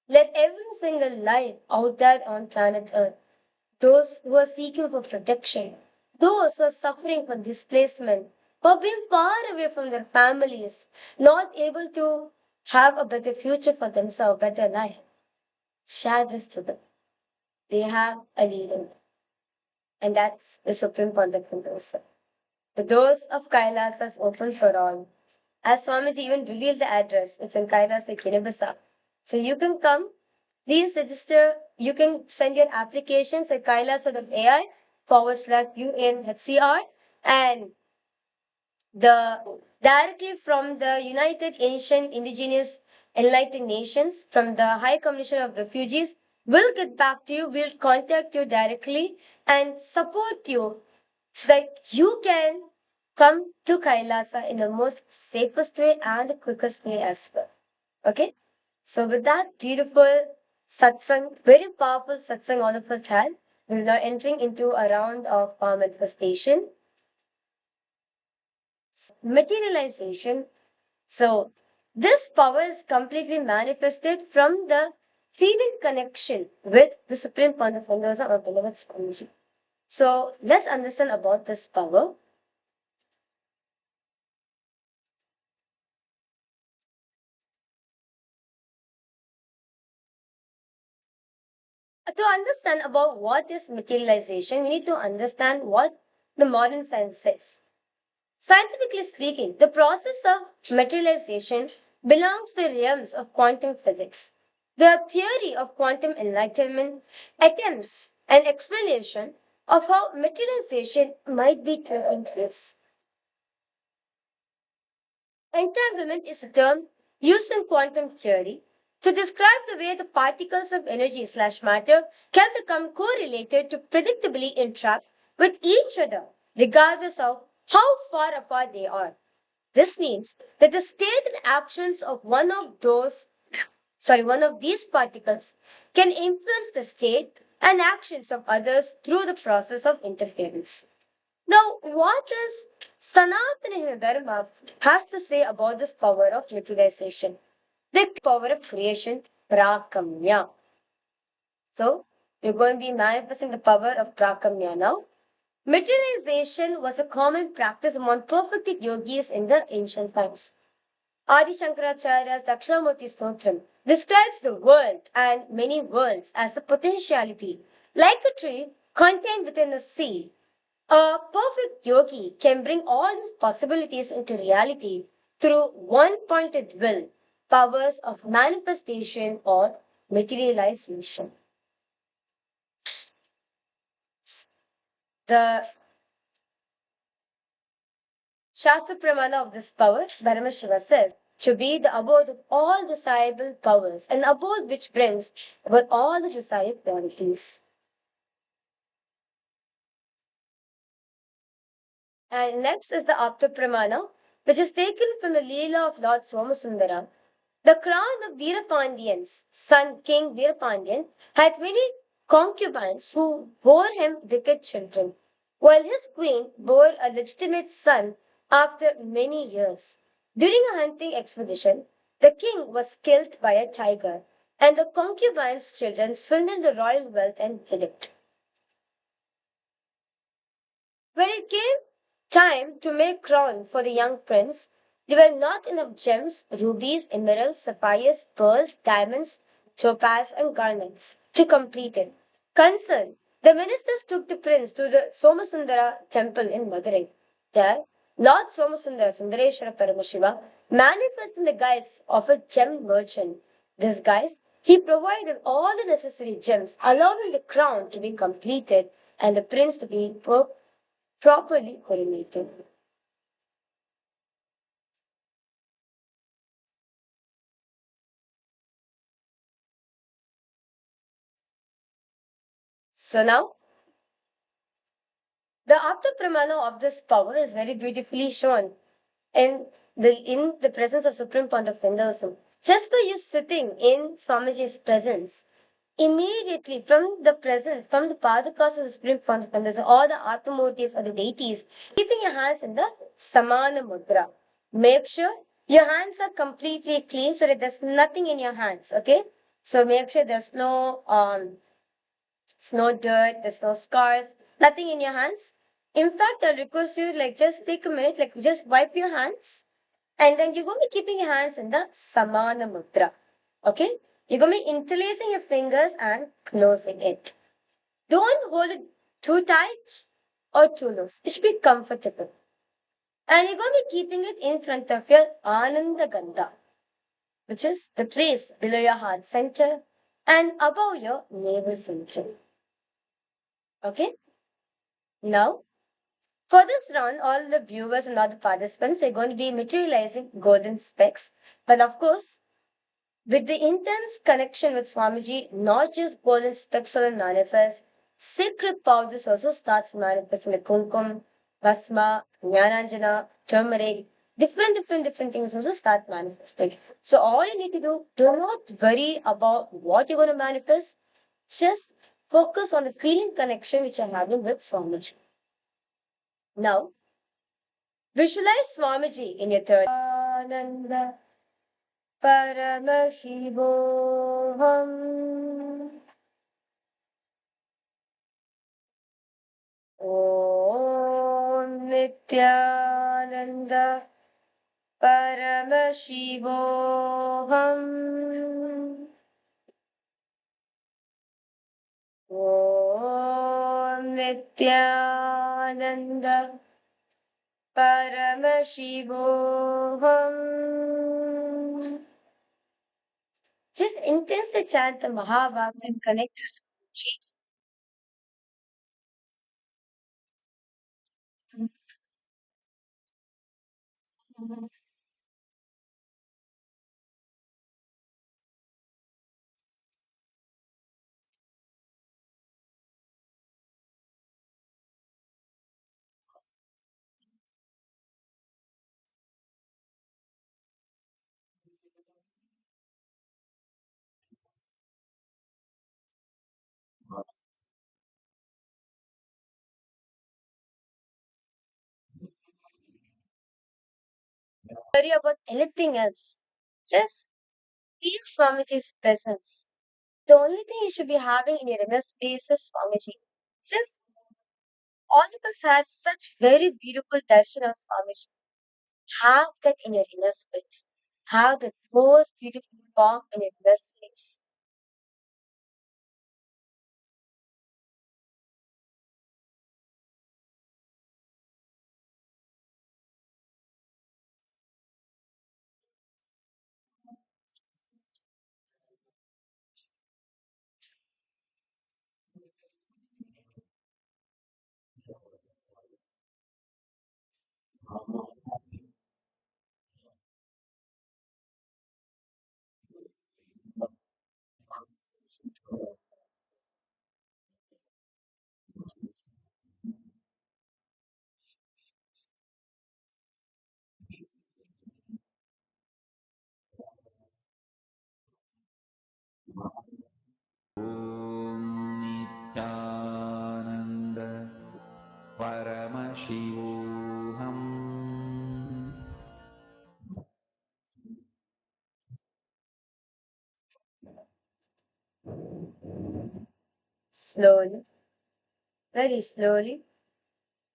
Let every single life out there on planet Earth, those who are seeking for protection, those who are suffering from displacement, who have been far away from their families, not able to have a better future for themselves, better life, share this to them. They have a leader, and that's the Supreme Pontiff of Hinduism. The doors of Kailasa is open for all. As Swamiji even revealed the address, it's in Kailasa, Kinabasa. So you can come, please register, you can send your applications at kailasa.ai/UNHCR and directly from the United Ancient Indigenous Enlightened Nations, from the High Commission of Refugees, will get back to you, will contact you directly and support you so that you can come to Kailasa in the most safest way and the quickest way as well. Okay? So with that beautiful satsang, very powerful satsang all of us had, we're now entering into a round of power manifestation. Materialization. So this power is completely manifested from the feeling connection with the Supreme Pontiff of Hinduism, our beloved Swamiji. So let's understand about this power. To understand about what is materialization, we need to understand what the modern science says. Scientifically speaking, the process of materialization belongs to the realms of quantum physics. The theory of quantum enlightenment attempts an explanation of how materialization might be taking place. Entanglement is a term used in quantum theory to describe the way the particles of energy/matter can become correlated to predictably interact with each other, regardless of how far apart they are. This means that the state and actions of one of these particles can influence the state and actions of others through the process of interference. Now, what does Sanatana Hindu Dharma has to say about this power of materialization? The power of creation, prakamya. So, we're going to be manifesting the power of prakamya now. Materialization was a common practice among perfected yogis in the ancient times. Adi Shankaracharya's Dakshinamurti Stotram describes the world and many worlds as a potentiality, like a tree contained within a sea. A perfect yogi can bring all these possibilities into reality through one-pointed will, powers of manifestation or materialization. The Shastra Pramana of this power, Paramashiva says, to be the abode of all desirable powers, an abode which brings about all the desired qualities. And next is the Apta Pramana, which is taken from the Leela of Lord Somasundara. The crown of Veerapandian's son, King Veerapandian, had many concubines who bore him wicked children. while his queen bore a legitimate son after many years. During a hunting expedition, the king was killed by a tiger, and the concubine's children swindled the royal wealth and hid it. When it came time to make crown for the young prince, there were not enough gems, rubies, emeralds, sapphires, pearls, diamonds, topaz, and garnets to complete it. Concerned, the ministers took the prince to the Somasundara temple in Madurai. There, Lord Somasundara Sundareshwara Paramashiva manifests in the guise of a gem merchant. This guise, he provided all the necessary gems, allowing the crown to be completed and the prince to be properly coronated. So now, the Apta Pramana of this power is very beautifully shown in the presence of Supreme Pontiff of Hinduism. Just by you sitting in Swamiji's presence, immediately from the presence, from the Padakas of the Supreme Pontiff of Hinduism, or the Atmamurtis or the deities, keeping your hands in the Samana Mudra. Make sure your hands are completely clean so that there's nothing in your hands, okay? So make sure there's no dirt, there's no scars, nothing in your hands. In fact, I request you like just take a minute, like just wipe your hands, and then you're going to be keeping your hands in the Samana Mudra. Okay? You're going to be interlacing your fingers and closing it. Don't hold it too tight or too loose. It should be comfortable. And you're going to be keeping it in front of your Ananda Gandha, which is the place below your heart center and above your navel center. Okay? Now, for this round, all the viewers and all the participants, we're going to be materializing golden specks. But of course, with the intense connection with Swamiji, not just golden specks will manifest, sacred powders also starts manifesting like kumkum, basma, jnananjana, turmeric, different things also start manifesting. So all you need to do not worry about what you're going to manifest. Just focus on the feeling connection which you're having with Swamiji. Now, visualize Swamiji in your third. Ananda Paramashivoham. Om Nityananda Paramashivoham. Om Nityananda Paramashivoham. Just intensely chant the Mahavakya and connect to Swamiji. Worry about anything else. Just feel Swamiji's presence. The only thing you should be having in your inner space is Swamiji. Just all of us had such very beautiful darshan of Swamiji. Have that in your inner space. Have the most beautiful form in your inner space. Om Nityananda Slowly, very slowly,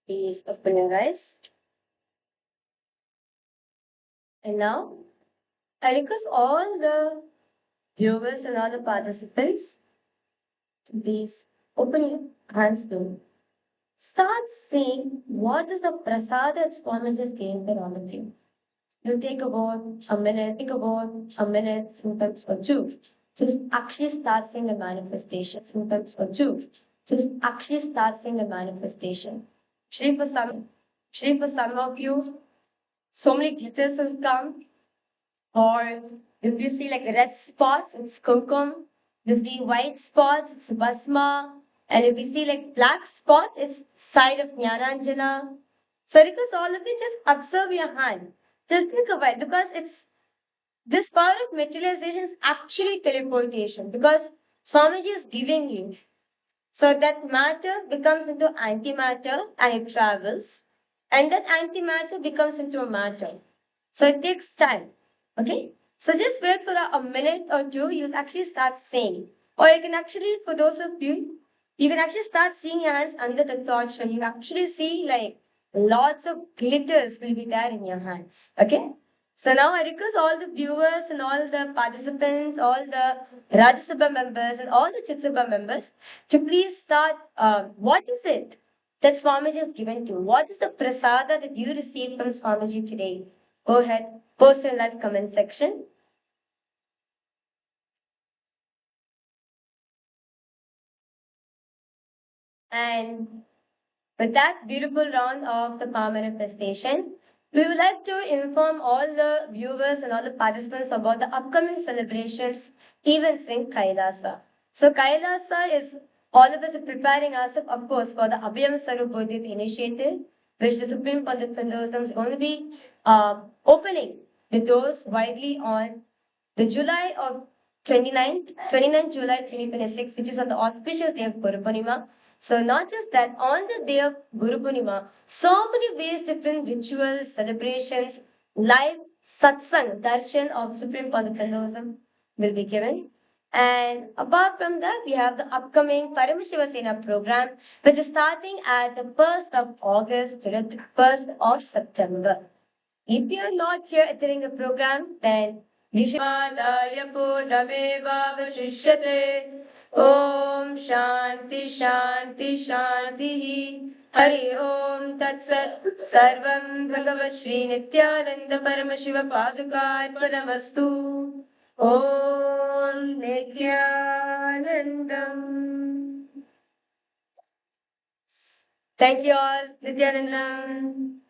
please open your eyes. And now, I request all the viewers and all the participants to please open your hands to start seeing what is the prasad that Swami just gave for all of you. You'll take about a minute, sometimes or two, to actually start seeing the manifestation, sometimes or two, to actually start seeing the manifestation. Actually, for some of you, so many glitters will come, or if you see like red spots, it's kumkum. If you see white spots, it's basma. And if you see like black spots, it's side of Jnananjana. So because all of you just observe your hand. Just think about it because it's this power of materialization is actually teleportation because Swamiji is giving you. So that matter becomes into antimatter and it travels. And that antimatter becomes into a matter. So it takes time. Okay? So just wait for a minute or two, you'll actually start seeing. Or you can actually, for those of you, you can actually start seeing your hands under the torch and you actually see like lots of glitters will be there in your hands. Okay? So now I request all the viewers and all the participants, all the Rajya Sabha members and all the Chit Sabha members to please start, what is it that Swamiji has given to you? What is the prasada that you received from Swamiji today? Go ahead, post in live comment section. And with that beautiful round of the power manifestation, we would like to inform all the viewers and all the participants about the upcoming celebrations, events in Kailasa. So Kailasa is all of us are preparing ourselves, of course, for the Abhayam Sarvabhutebhyo initiative, which the Supreme Pontiff of Hinduism is going to be opening the doors widely on the July of 29th July 2026, which is on the auspicious day of Guru Purnima. So not just that, on the day of Guru Purnima, so many ways, different rituals, celebrations, live satsang, darshan of Supreme Pontiff Hinduism will be given. And apart from that, we have the upcoming Paramashiva program, which is starting at the 1st of August to the 1st of September. If you are not here attending the program, then Om Shanti Shanti Shanti Hari Om Tat Sat Sarvam Bhagavat Shri Nithyananda Paramashiva Paduka Arpanamastu Om Nithyanandam. Thank you all, Nithyanandam.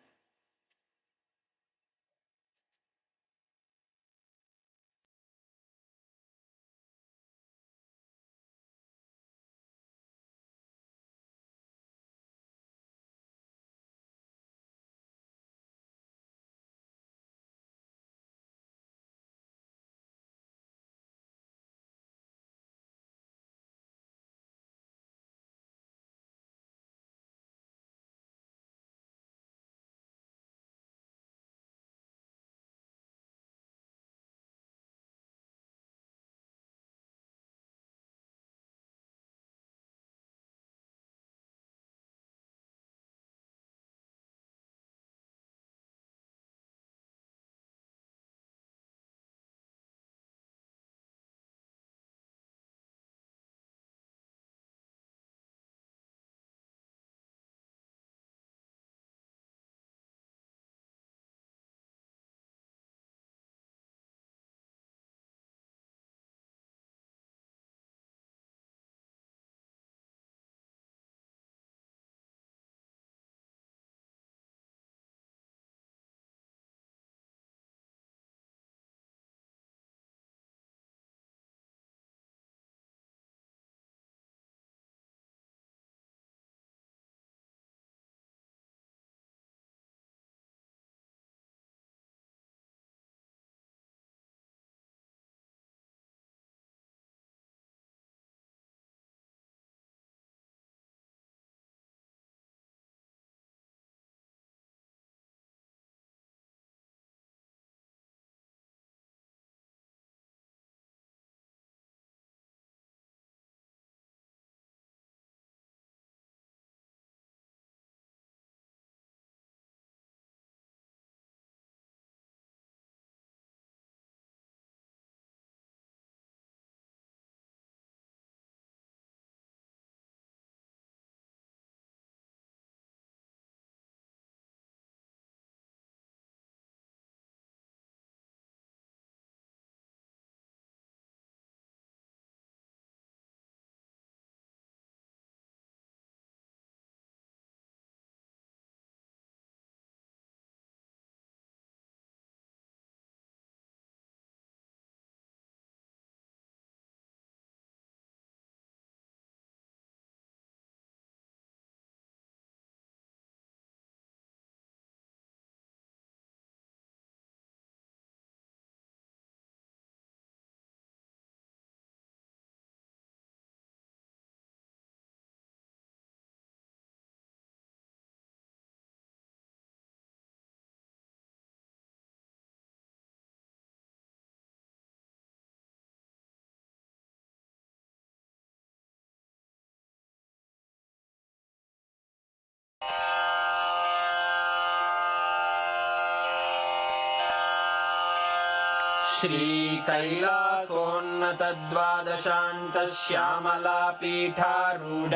श्रीकैलासोन्नतद्वादशान्तश्यामलापीठारूढ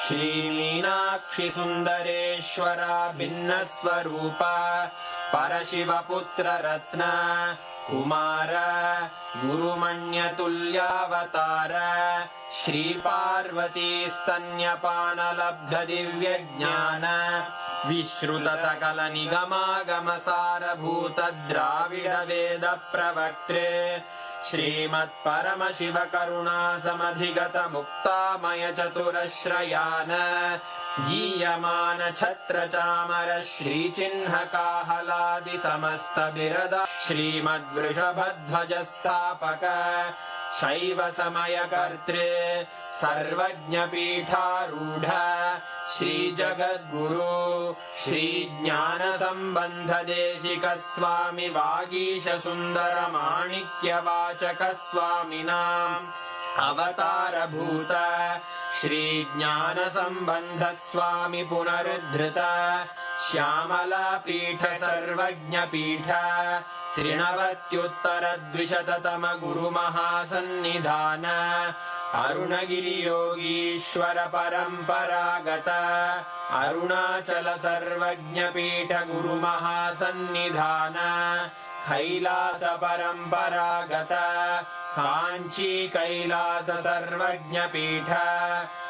श्रीमीनाक्षि सुन्दरेश्वरा भिन्नस्वरूप परशिवपुत्ररत्न Kumar गुरुमण्यतुल्यावतार Shri Parvati स्तन्यपानलब्धदिव्यज्ञान विश्रुतसकलनिगमागमसारभूत Dravid वेद प्रवक्त्रे श्रीमत्परमशिवकरुणासमधिगत मुक्तामय चतुरश्रयान गीयमान छत्रचामर श्रीचिह्नकाहलादि समस्त बिरदा श्रीमद्वृषभध्वजस्थापक शैव समयकर्त्रे सर्वज्ञपीठारूढ श्रीजगद्गुरु श्रीज्ञानसम्बन्धदेशिक स्वामि वागीश सुन्दर माणिक्यवाचक स्वामिनाम् अवतारभूत श्रीज्ञानसम्बन्ध स्वामि पुनरुद्धृत श्यामलापीठ सर्वज्ञपीठ त्रिनवत्युत्तरद्विशततम गुरुमहासन्निधान अरुणगिरियोगीश्वर परम्परागत अरुणाचल सर्वज्ञपीठ गुरुमहासन्निधान कैलास परम्परागत काञ्ची कैलास सर्वज्ञपीठ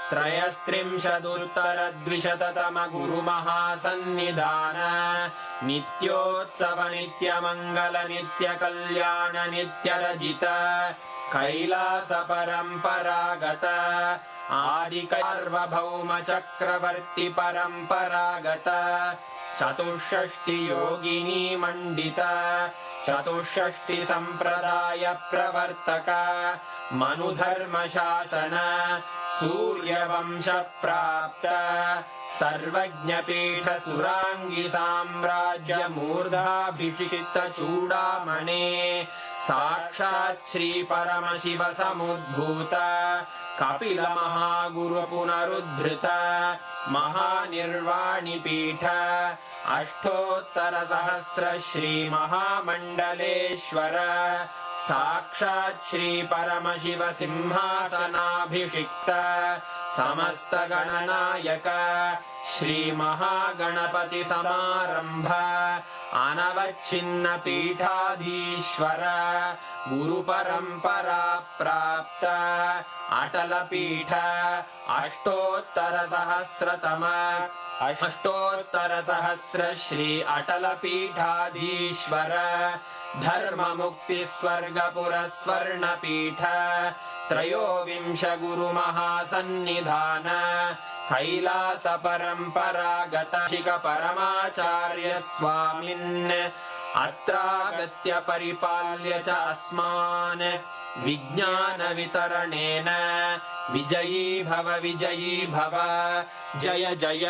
त्रयस्त्रिंशदुत्तरद्विशततम गुरुमहासन्निधान नित्योत्सव नित्यमङ्गल नित्यकल्याण नित्यरजित कैलास परम्परागत आदिसार्वभौम चक्रवर्ति परम्परागत चतुष्षष्टि योगिनी मण्डित चतुष्षष्टि सम्प्रदाय प्रवर्तक मनुधर्म शासन सूर्यवंश प्राप्त सर्वज्ञपीठ सुराङ्गी साम्राज्य मूर्धाभिषिक्त चूडामणे साक्षात् श्री परमशिव समुद्भूत कपिल महागुरु पुनरुद्धृत महानिर्वाणिपीठ अष्टोत्तर सहस्र श्री महामण्डलेश्वर साक्षात् श्री परमशिव सिंहासनाभिषिक्त समस्त गणनायक श्री महागणपति समारंभ अनवच्छिन्न पीठाधीश्वर गुरु परंपरा प्राप्त अटल पीठ अष्टोत्तर सहस्र श्री अटल पीठाधीश्वर धर्म मुक्ति स्वर्गपुर स्वर्ण पीठ त्रयोविंश गुरु महासन्निधान कैलास परम्परागत शिक परमाचार्य स्वामिन् अत्रागत्य परिपाल्य च अस्मान् विज्ञान वितरणेन विजयी भव जय जय।